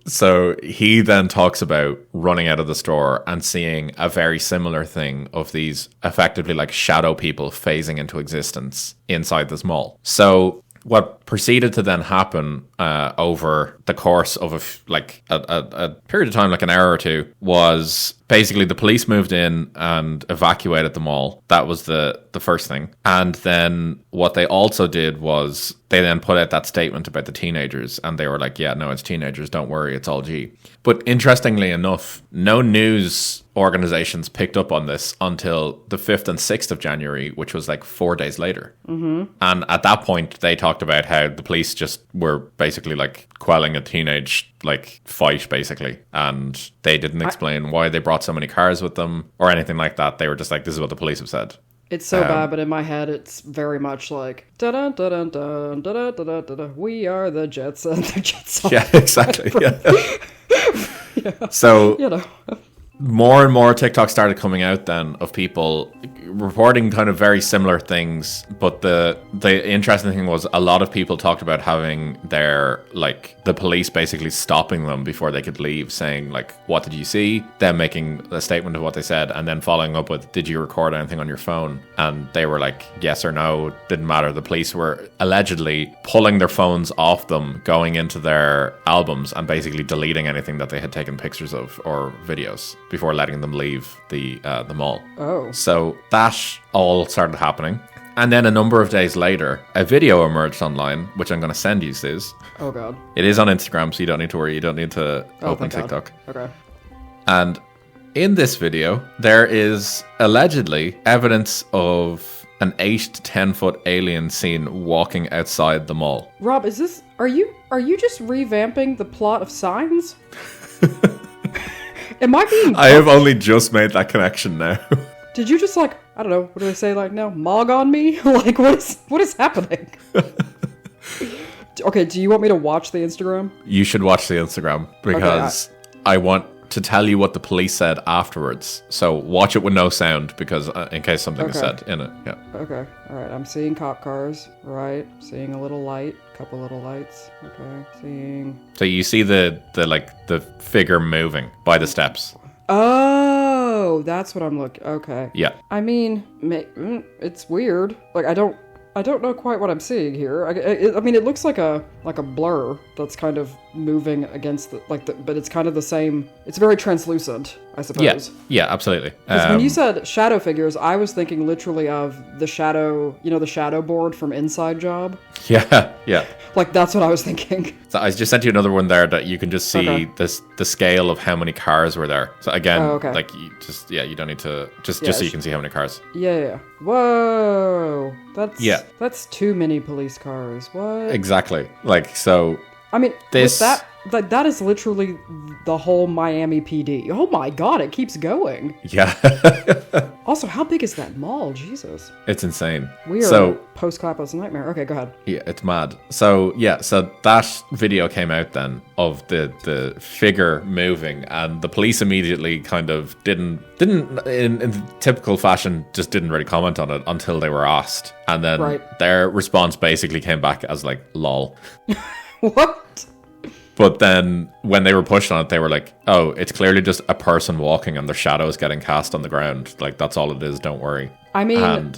So he then talks about running out of the store and seeing a very similar thing of these effectively like shadow people phasing into existence inside this mall. So what proceeded to then happen over the course of a period of time, like an hour or two, was basically the police moved in and evacuated the mall. That was the first thing. And then what they also did was they then put out that statement about the teenagers, and they were like, yeah, no, it's teenagers, don't worry, it's all G. But interestingly enough, no news organizations picked up on this until the 5th and 6th of January, which was like 4 days later. Mm-hmm. And at that point, they talked about how the police just were basically like quelling a teenage like fight, basically. And they didn't explain why they brought so many cars with them or anything like that. They were just like, this is what the police have said. It's so bad, but in my head, it's very much like, da-dun, da-dun, dun, da-dun, da-dun, da-dun, we are the Jetson. The Jetson. Yeah, exactly. Yeah. Yeah. So, you know. more and more TikTok started coming out then of people reporting kind of very similar things. But the interesting thing was a lot of people talked about having their, like, the police basically stopping them before they could leave, saying, like, what did you see? Them making a statement of what they said, and then following up with, did you record anything on your phone? And they were like, yes or no, didn't matter. The police were allegedly pulling their phones off them, going into their albums, and basically deleting anything that they had taken pictures of or videos before letting them leave the mall. Oh. So that all started happening. And then a number of days later, a video emerged online, which I'm going to send you, Suze. Oh, God. It is on Instagram, so you don't need to worry. You don't need to open TikTok. God. Okay. And in this video, there is allegedly evidence of an 8 to 10 foot alien seen walking outside the mall. Rob, are you just revamping the plot of Signs? Am I being... I have only just made that connection now. Did you just, like, I don't know, what do they say, like, now, mog on me? Like, what is happening? Okay, do you want me to watch the Instagram? You should watch the Instagram, because I want to tell you what the police said afterwards. So watch it with no sound, because in case something is said in it. Yeah. Okay. All right. I'm seeing cop cars. Right. Seeing a little light. Couple little lights. Okay. Seeing. So you see the figure moving by the steps. Oh, that's what I'm looking. Okay. Yeah. I mean, it's weird. Like I don't know quite what I'm seeing here. I mean, it looks like a blur that's kind of moving against but it's kind of the same. It's very translucent, I suppose. Yeah, absolutely. Because when you said shadow figures, I was thinking literally of the shadow, the shadow board from Inside Job. Yeah. Like that's what I was thinking. So I just sent you another one there that you can just see the scale of how many cars were there. So again, like you don't need to just so you can see how many cars. Yeah. Whoa. That's too many police cars. What? Exactly. Like, so I mean, that is literally the whole Miami PD. Oh my god, it keeps going. Yeah. Also, how big is that mall? Jesus. It's insane. We are post-Clapos nightmare. Okay, go ahead. Yeah, it's mad. So that video came out then of the figure moving, and the police immediately kind of didn't in typical fashion just didn't really comment on it until they were asked. And then their response basically came back as like, lol. What? But then when they were pushed on it, they were like, oh, it's clearly just a person walking and their shadows getting cast on the ground. Like, that's all it is, don't worry. I mean,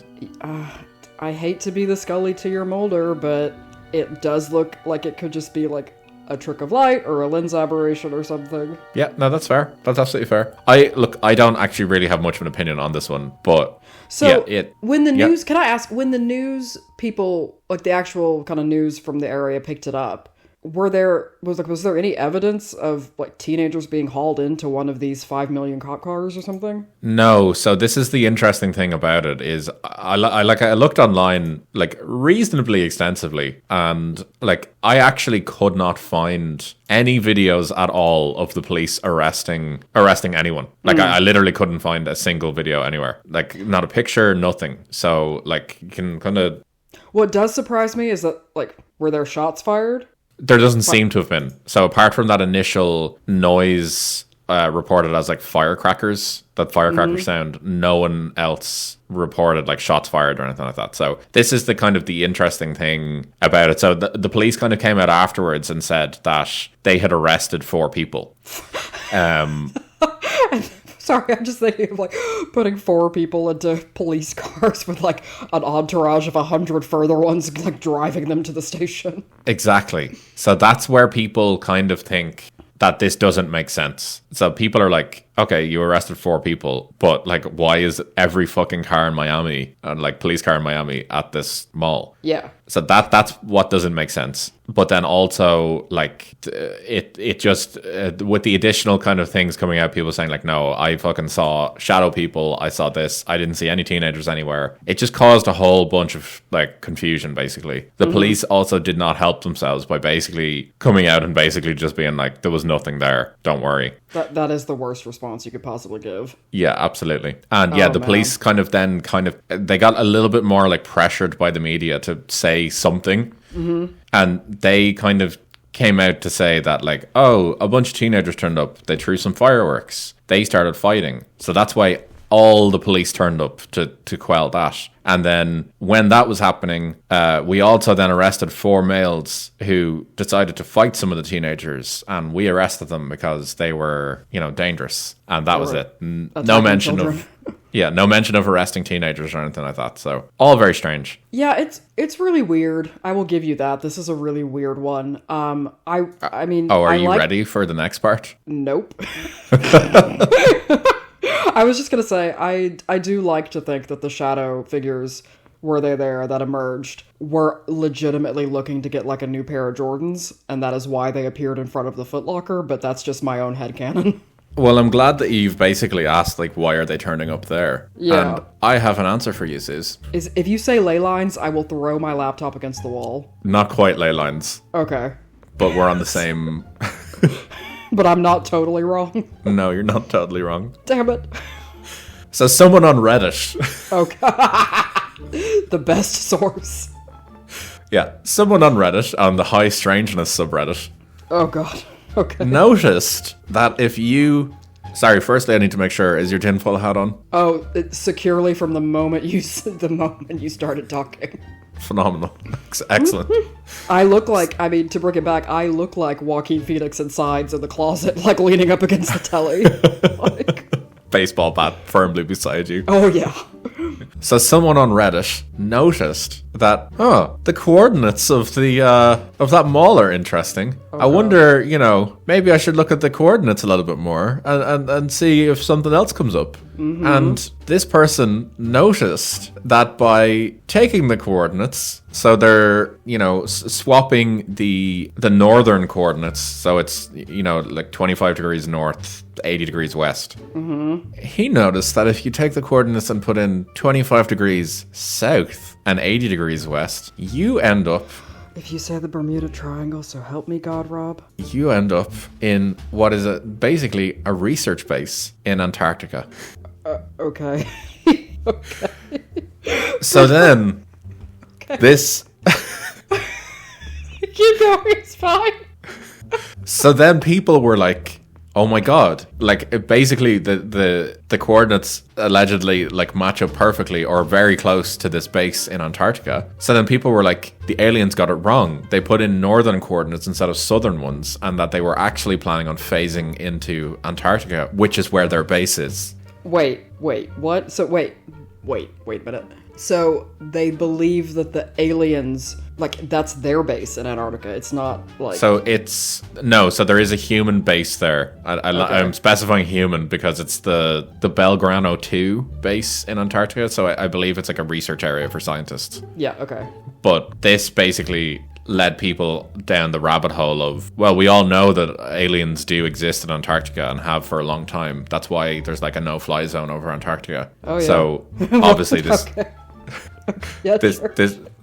I hate to be the Scully to your Mulder, but it does look like it could just be like a trick of light or a lens aberration or something. Yeah, no, that's fair. That's absolutely fair. I don't actually really have much of an opinion on this one, but... So, when the news... Can I ask, when the news people, like the actual kind of news from the area picked it up, was there any evidence of like teenagers being hauled into one of these 5 million cop cars or something? No. So this is the interesting thing about it is I looked online like reasonably extensively, and like I actually could not find any videos at all of the police arresting anyone. Like I literally couldn't find a single video anywhere. Like not a picture, nothing. So like you can kind of... What does surprise me is that like were there shots fired? There doesn't seem to have been. So apart from that initial noise reported as like firecrackers, that firecracker sound, no one else reported like shots fired or anything like that. So this is the kind of the interesting thing about it. So the police kind of came out afterwards and said that they had arrested 4 people. Sorry, I'm just thinking of like putting 4 people into police cars with like an entourage of 100 further ones like driving them to the station. Exactly. So that's where people kind of think that this doesn't make sense. So people are like, okay, you arrested 4 people, but like, why is every fucking car in Miami, like police car in Miami, at this mall? Yeah. So that's what doesn't make sense. But then also, like, it just, with the additional kind of things coming out, people saying, like, no, I fucking saw shadow people, I saw this, I didn't see any teenagers anywhere. It just caused a whole bunch of, like, confusion, basically. The police also did not help themselves by basically coming out and basically just being like, there was nothing there, don't worry. That is the worst response you could possibly give. Yeah, absolutely. And the police kind of they got a little bit more, like, pressured by the media to say something. And they kind of came out to say that, like, oh, a bunch of teenagers turned up, they threw some fireworks, they started fighting, so that's why all the police turned up to quell that. And then when that was happening, we also then arrested 4 males who decided to fight some of the teenagers, and we arrested them because they were, dangerous, and that was it. No mention of no mention of arresting teenagers or anything like that. So all very strange. Yeah, it's really weird. I will give you that. This is a really weird one. I mean, are you ready for the next part? Nope. I was just gonna say, I do like to think that the shadow figures, were they there, that emerged, were legitimately looking to get like a new pair of Jordans, and that is why they appeared in front of the Foot Locker, but that's just my own headcanon. Well, I'm glad that you've basically asked, like, why are they turning up there? Yeah. And I have an answer for you, Sis. If you say ley lines, I will throw my laptop against the wall. Not quite ley lines. Okay. But we're on the same... But I'm not totally wrong. No, you're not totally wrong. Damn it. So someone on Reddit... Okay. The best source. Yeah, someone on Reddit, on the High Strangeness subreddit... Oh, God. Okay. Noticed that if you Sorry, firstly, I need to make sure, is your tinfoil hat on? Oh, it's securely from the moment you started talking. Phenomenal. Excellent. I look like, I mean, to bring it back, I look like Joaquin Phoenix in Signs in the closet, like leaning up against the telly. Like, baseball bat firmly beside you. oh, yeah. So someone on Reddit noticed that, the coordinates of that mall are interesting. I wonder, maybe I should look at the coordinates a little bit more and see if something else comes up. Mm-hmm. And this person noticed that by taking the coordinates, so they're, swapping the northern coordinates, so it's, like 25 degrees north, 80 degrees west. Mm-hmm. He noticed that if you take the coordinates and put in 25 degrees south and 80 degrees west, you end up... If you say the Bermuda Triangle, so help me God, Rob. You end up in what is basically a research base in Antarctica. Okay. Okay. So then, this... Keep going, it's fine. So then people were like, oh my god, like basically the coordinates allegedly like match up perfectly or very close to this base in Antarctica. So then people were like, the aliens got it wrong. They put in northern coordinates instead of southern ones, and that they were actually planning on phasing into Antarctica, which is where their base is. Wait, what? So wait a minute. So they believe that the aliens, like, that's their base in Antarctica. It's not like... So there is a human base there. I'm specifying human because it's the Belgrano 2 base in Antarctica. So I believe it's like a research area for scientists. Yeah, okay. But this basically led people down the rabbit hole of, well, we all know that aliens do exist in Antarctica and have for a long time. That's why there's like a no-fly zone over Antarctica. Oh, yeah. So obviously this... Okay. Yeah,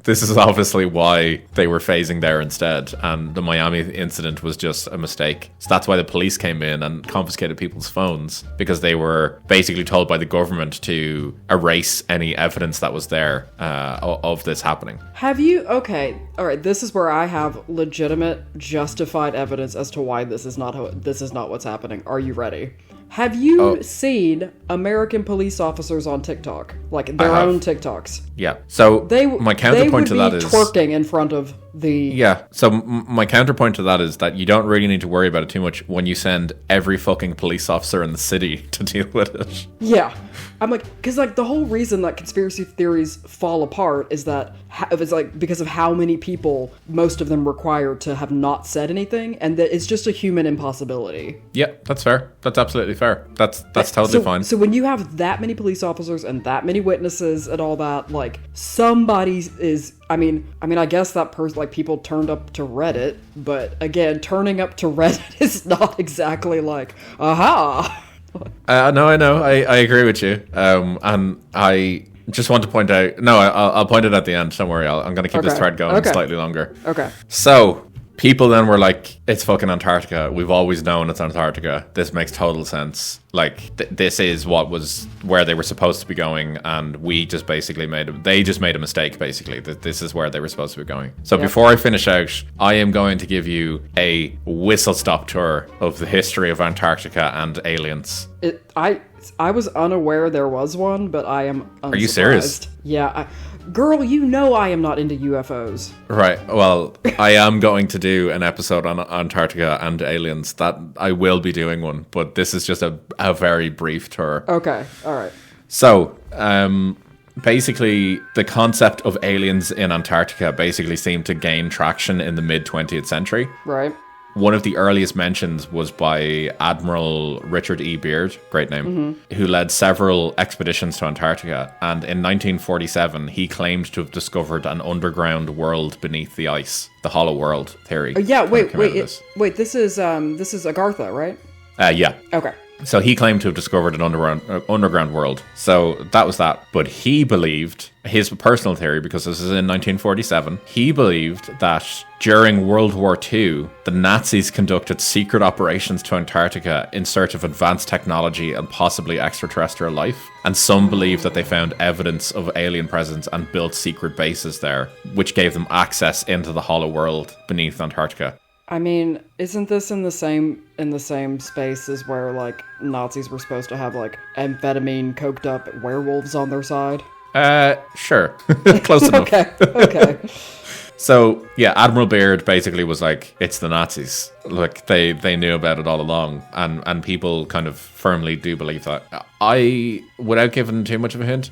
This is obviously why they were phasing there instead, and the Miami incident was just a mistake. So that's why the police came in and confiscated people's phones, because they were basically told by the government to erase any evidence that was there of this happening. Have you... Okay, all right, this is where I have legitimate, justified evidence as to why this is not what's happening. Are you ready? Have you seen American police officers on TikTok? Like, their own TikToks? Yeah. So, my counterpoint to that is... twerking in front of the... Yeah. So, my counterpoint to that is that you don't really need to worry about it too much when you send every fucking police officer in the city to deal with it. Yeah. I'm like... Because, like, the whole reason that conspiracy theories fall apart is that... It's like because of how many people most of them require to have not said anything, and that it's just a human impossibility. Yeah, that's fair. That's absolutely fair. That's totally fine. So when you have that many police officers and that many witnesses and all that, like, somebody is... I mean, I guess that person, like, people turned up to Reddit, but again, turning up to Reddit is not exactly like, aha. No, I know. I agree with you. And I just want to point out... No, I'll point it at the end. Don't worry. I'm going to keep this thread going slightly longer. Okay. So... People then were like, it's fucking Antarctica. We've always known it's Antarctica. This makes total sense. Like, this is where they were supposed to be going, and we just basically they just made a mistake, basically. This is where they were supposed to be going. So before I finish out, I am going to give you a whistle-stop tour of the history of Antarctica and aliens. I was unaware there was one, but I am unsurprised. Are you serious? Yeah, girl, you know I am not into UFOs. Right. Well, I am going to do an episode on Antarctica and aliens. That I will be doing one, but this is just a very brief tour. Okay. All right. So, basically, the concept of aliens in Antarctica basically seemed to gain traction in the mid-20th century. Right. One of the earliest mentions was by Admiral Richard E. Beard, great name, who led several expeditions to Antarctica. And in 1947, he claimed to have discovered an underground world beneath the ice, the hollow world theory. Wait, this is Agartha, right? Yeah. Okay. So he claimed to have discovered an underground world. So that was that. But he believed, his personal theory, because this is in 1947, he believed that during World War II, the Nazis conducted secret operations to Antarctica in search of advanced technology and possibly extraterrestrial life. And some believe that they found evidence of alien presence and built secret bases there, which gave them access into the hollow world beneath Antarctica. I mean, isn't this in the same space as where like Nazis were supposed to have like amphetamine coked up werewolves on their side? Sure. Close enough. Okay. So, yeah, Admiral Beard basically was like, it's the Nazis. Like, they knew about it all along. And people kind of firmly do believe that. Without giving too much of a hint,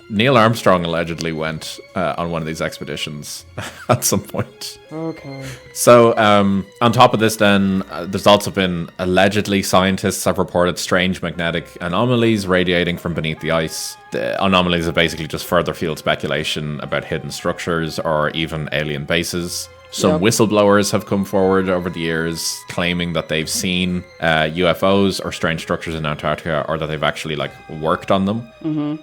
Neil Armstrong allegedly went on one of these expeditions at some point. Okay. So, on top of this then, there's also been, allegedly, scientists have reported strange magnetic anomalies radiating from beneath the ice. The anomalies are basically just further field speculation about hidden structures or even alien bases. Some whistleblowers have come forward over the years claiming that they've seen UFOs or strange structures in Antarctica, or that they've actually like worked on them. Mm-hmm.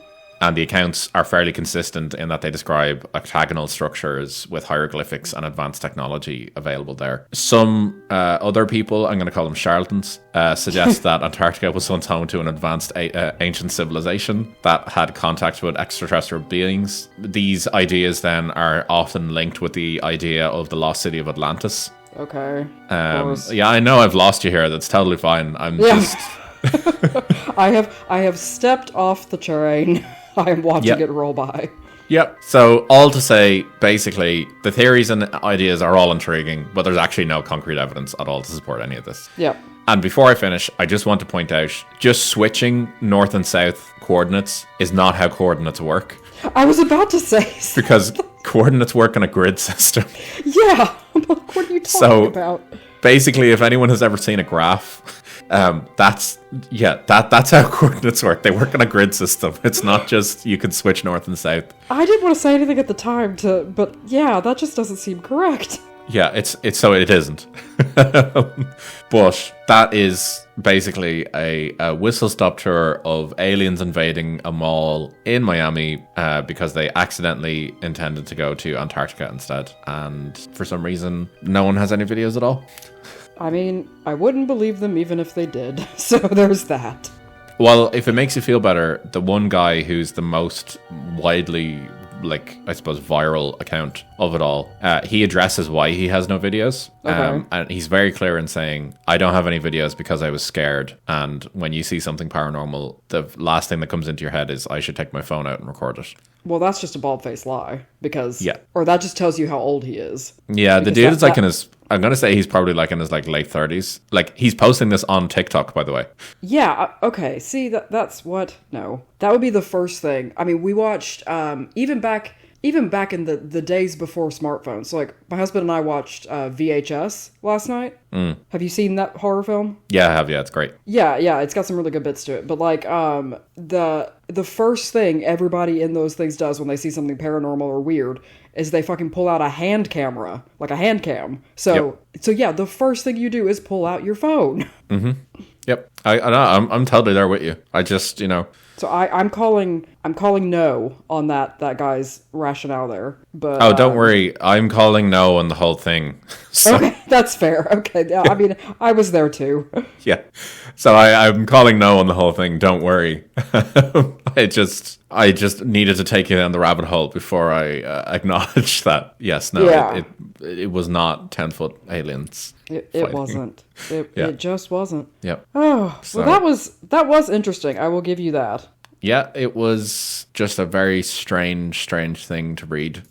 And the accounts are fairly consistent in that they describe octagonal structures with hieroglyphics and advanced technology available there. Some other people, I'm going to call them charlatans, suggest that Antarctica was once home to an advanced ancient civilization that had contact with extraterrestrial beings. These ideas then are often linked with the idea of the lost city of Atlantis. Okay. Yeah, I know I've lost you here. That's totally fine. I'm just... I have stepped off the train. I am watching it roll by. Yep. So all to say, basically, the theories and ideas are all intriguing, but there's actually no concrete evidence at all to support any of this. Yep. And before I finish, I just want to point out, just switching north and south coordinates is not how coordinates work. I was about to say. Because coordinates work in a grid system. Yeah. What are you talking about? Basically, if anyone has ever seen a graph... that's how coordinates work. They work on a grid system. It's not just you can switch north and south. I didn't want to say anything at the time, but yeah, that just doesn't seem correct. Yeah, it's so it isn't. But that is basically a whistle-stop tour of aliens invading a mall in Miami because they accidentally intended to go to Antarctica instead, and for some reason, no one has any videos at all. I mean, I wouldn't believe them even if they did, so there's that. Well, if it makes you feel better, the one guy who's the most widely, like, I suppose, viral account of it all, he addresses why he has no videos. Okay. And he's very clear in saying, I don't have any videos because I was scared. And when you see something paranormal, the last thing that comes into your head is, I should take my phone out and record it. Well, that's just a bald-faced lie, because... Yeah. Or that just tells you how old he is. Yeah, the dude is like in his... I'm going to say he's probably like in his like late 30s. Like, he's posting this on TikTok, by the way. Yeah, okay. See, that's what... No. That would be the first thing. I mean, we watched, even back in the days before smartphones. So, like, my husband and I watched VHS last night. Mm. Have you seen that horror film? Yeah, I have. Yeah, it's great. Yeah, it's got some really good bits to it. But, like, the first thing everybody in those things does when they see something paranormal or weird is they fucking pull out a hand camera, like a hand cam. So yeah, the first thing you do is pull out your phone. Mm-hmm. Yep. I know. I'm totally there with you. I just, So I'm calling no on that guy's rationale there. But don't worry, I'm calling no on the whole thing. So, okay, that's fair. Okay, yeah, I mean, I was there too. Yeah, so I'm calling no on the whole thing. Don't worry. I just needed to take you down the rabbit hole before I acknowledge that. Yes, no, yeah. it was not 10-foot aliens. It wasn't. It just wasn't. Yep. Oh, so well, that was interesting. I will give you that. Yeah, it was just a very strange thing to read.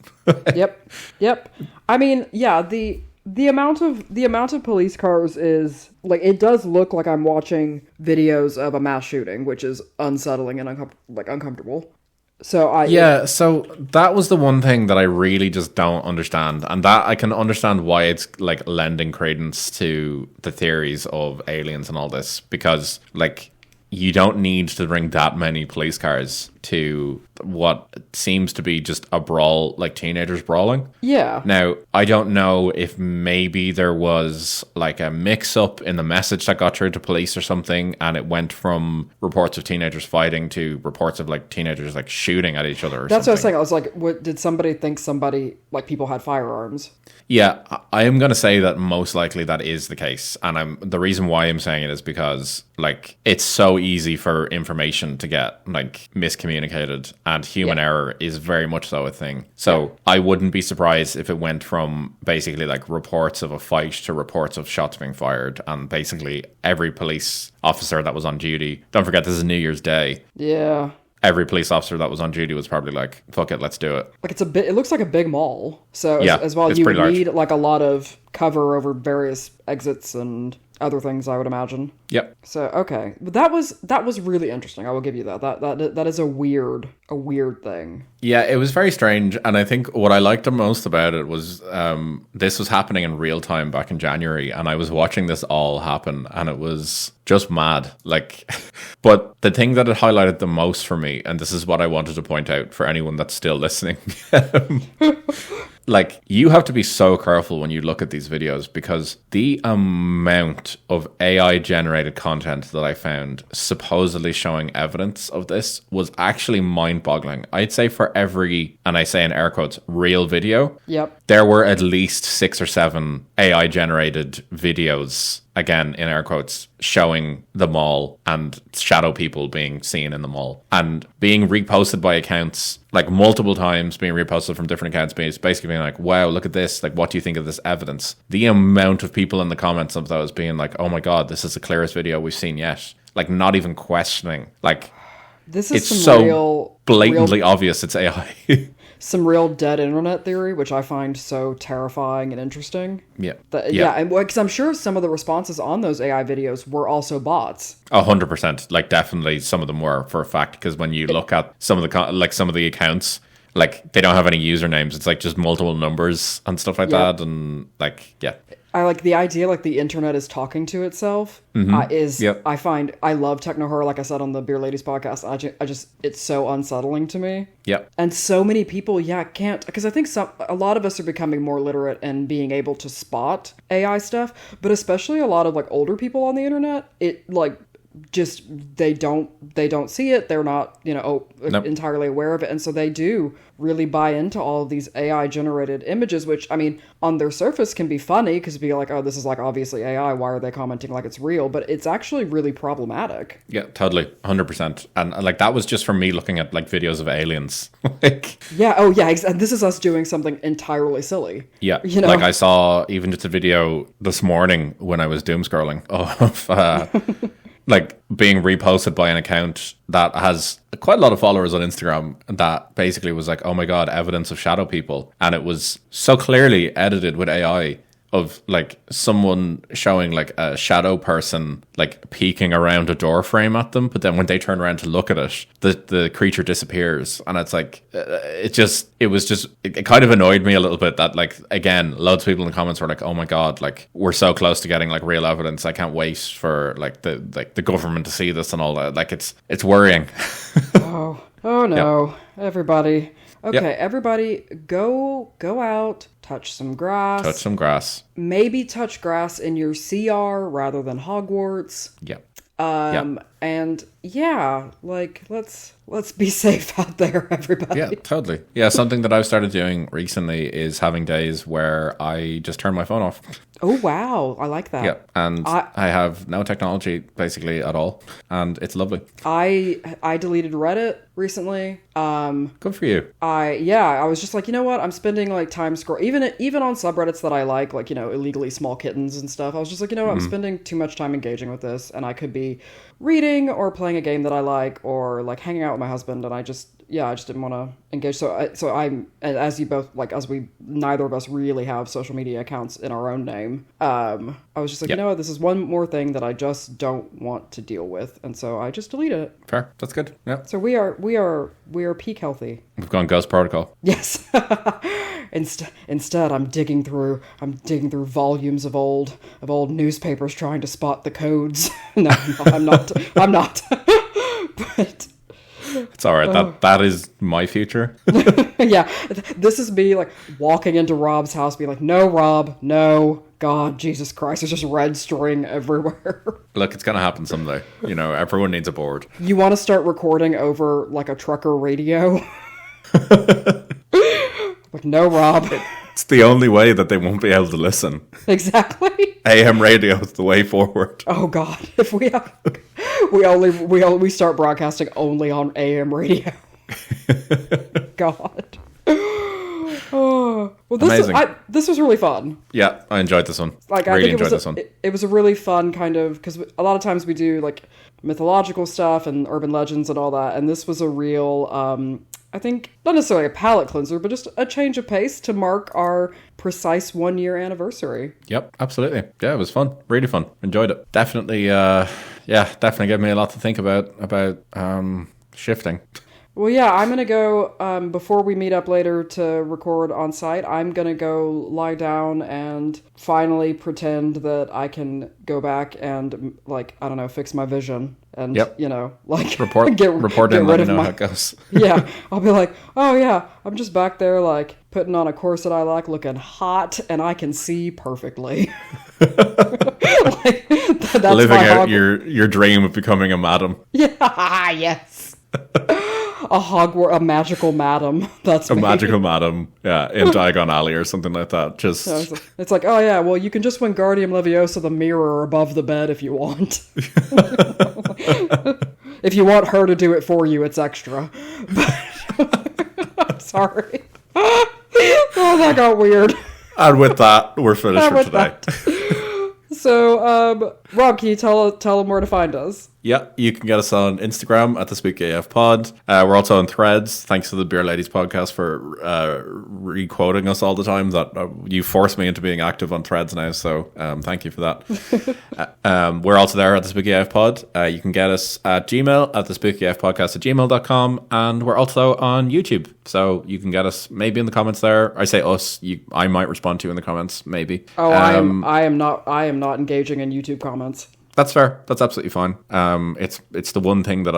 Yep. I mean, yeah, the amount of police cars is like, it does look like I'm watching videos of a mass shooting, which is unsettling and uncomfortable. So so that was the one thing that I really just don't understand, and that I can understand why it's like lending credence to the theories of aliens and all this, because like you don't need to bring that many police cars to what seems to be just a brawl, like teenagers brawling. Yeah. Now, I don't know if maybe there was like a mix-up in the message that got through to police or something, and it went from reports of teenagers fighting to reports of like teenagers like shooting at each other or That's something. what I was saying. I was like, did somebody think like people had firearms? Yeah, I am going to say that most likely that is the case. And the reason why I'm saying it is because like it's so easy for information to get like miscommunicated communicated, and human error is very much so a thing. So I wouldn't be surprised if it went from basically like reports of a fight to reports of shots being fired, and basically every police officer that was on duty, don't forget this is New Year's Day. Yeah. Every police officer that was on duty was probably like, fuck it, let's do it. Like it looks like a big mall. So as well, you would need like a lot of cover over various exits and other things, I would imagine. Yep. So okay, but that was really interesting. I will give you that. That is a weird thing. Yeah, it was very strange, and I think what I liked the most about it was this was happening in real time back in January, and I was watching this all happen, and it was just mad. Like, but the thing that it highlighted the most for me, and this is what I wanted to point out for anyone that's still listening. Like, you have to be so careful when you look at these videos, because the amount of AI generated content that I found supposedly showing evidence of this was actually mind boggling. I'd say for every, and I say in air quotes, real video, there were at least 6 or 7 AI generated videos, again in air quotes, showing the mall and shadow people being seen in the mall and being reposted by accounts like multiple times, being reposted from different accounts, basically being like, wow, look at this, like, what do you think of this evidence? The amount of people in the comments of those being like, oh my god, this is the clearest video we've seen yet, like, not even questioning, like, this is it's so blatantly obvious it's AI. Some real dead internet theory, which I find so terrifying and interesting. Yeah. And because I'm sure some of the responses on those AI videos were also bots. 100%. Like, definitely some of them were, for a fact, because when you look at some of the some of the accounts, like, they don't have any usernames. It's like just multiple numbers and stuff like that. And like, yeah. I like the idea, like, the internet is talking to itself. I find, I love techno horror, like I said on the Beer Ladies podcast. I just it's so unsettling to me. Yep. And so many people, can't, because I think a lot of us are becoming more literate and being able to spot AI stuff, but especially a lot of, like, older people on the internet, it, like, just they don't see it. They're not entirely aware of it, and so they do really buy into all of these AI generated images, which, I mean, on their surface can be funny because be like, oh, this is like obviously AI, why are they commenting like it's real? But it's actually really problematic. Yeah, totally, 100%. And like, that was just from me looking at like videos of aliens. Like, and this is us doing something entirely silly. Yeah, like, I saw even just a video this morning when I was doom scrolling of like, being reposted by an account that has quite a lot of followers on Instagram that basically was like, oh my god, evidence of shadow people. And it was so clearly edited with AI of like someone showing like a shadow person like peeking around a door frame at them, but then when they turn around to look at it, the creature disappears. And it's like, it kind of annoyed me a little bit that, like, again, loads of people in the comments were like, oh my god, like, we're so close to getting like real evidence, I can't wait for like the government to see this and all that. Like, it's worrying. oh no. Yep. Everybody, go out, touch some grass. Maybe touch grass in your CR rather than Hogwarts. Yep. And like, let's be safe out there, everybody. Yeah, totally. Yeah, something that I've started doing recently is having days where I just turn my phone off. Oh, wow. I like that. Yeah, and I have no technology basically at all, and it's lovely. I deleted Reddit recently. Good for you. I was just like, you know what? I'm spending like time even on subreddits that I like, illegally small kittens and stuff. I was just like, you know what? I'm spending too much time engaging with this, and I could be reading or playing a game that I like, or like hanging out with my husband, and I just didn't want to engage. So I'm, as you both, like, as we neither of us really have social media accounts in our own name, I was just like, you know what, this is one more thing that I just don't want to deal with, and so I just deleted it. Fair, that's good. Yeah. So we are peak healthy. We've gone Ghost Protocol. Yes. Instead, I'm digging through volumes of old newspapers trying to spot the codes. No, I'm not. But it's all right. That is my future. Yeah, this is me like walking into Rob's house, being like, "No, Rob, no, God, Jesus Christ!" There's just red string everywhere. Look, it's gonna happen someday. Everyone needs a board. You want to start recording over like a trucker radio? Like, no, Rob. It's the only way that they won't be able to listen. Exactly. AM radio is the way forward. Oh God, if we start broadcasting only on AM radio. God. Oh, well, Amazing. This was really fun. Yeah, I enjoyed this one. Like, really I think enjoyed this one. It was a really fun kind of, because a lot of times we do like mythological stuff and urban legends and all that, and this was a real, I think, not necessarily a palate cleanser, but just a change of pace to mark our precise 1 year anniversary. Yep, absolutely. Yeah, it was fun. Really fun. Enjoyed it. Definitely, definitely gave me a lot to think about shifting. Well, yeah, I'm going to go, before we meet up later to record on site, I'm going to go lie down and finally pretend that I can go back and, like, I don't know, fix my vision. And, you know, like, report in, let me know how it goes. Yeah, I'll be like, oh, yeah, I'm just back there, like, putting on a corset I like, looking hot, and I can see perfectly. Like, that's living out your dream of becoming a madam. Yeah, yes. A magical madam. That's a me. magical madam, yeah, in Diagon Alley or something like that. Just it's like, oh yeah, well, you can just win Guardium Leviosa the mirror above the bed if you want. If you want her to do it for you, it's extra. I'm sorry. Oh, that got weird. And with that, we're finished for today. So, Rob, can you tell them where to find us? Yeah, you can get us on Instagram at the Spooky AF Pod. We're also on Threads. Thanks to the Beer Ladies podcast for re-quoting us all the time. That you forced me into being active on Threads now, so thank you for that. We're also there at the Spooky AF Pod. You can get us at Gmail at the Spooky AF Podcast at gmail.com, and we're also on YouTube. So you can get us maybe in the comments there. I say us. I might respond to you in the comments, maybe. Oh, I am not engaging in YouTube comments. That's fair. That's absolutely fine. It's the one thing that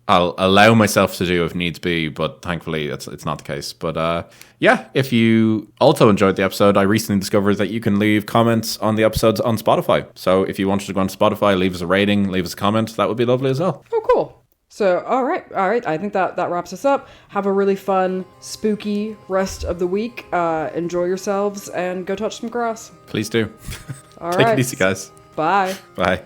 I'll allow myself to do if needs be, but thankfully it's not the case. But yeah, if you also enjoyed the episode, I recently discovered that you can leave comments on the episodes on Spotify. So if you wanted to go on Spotify, leave us a rating, leave us a comment, that would be lovely as well. Oh, cool. So, all right. I think that wraps us up. Have a really fun, spooky rest of the week. Enjoy yourselves and go touch some grass. Please do. All Take it easy, guys. Bye. Bye.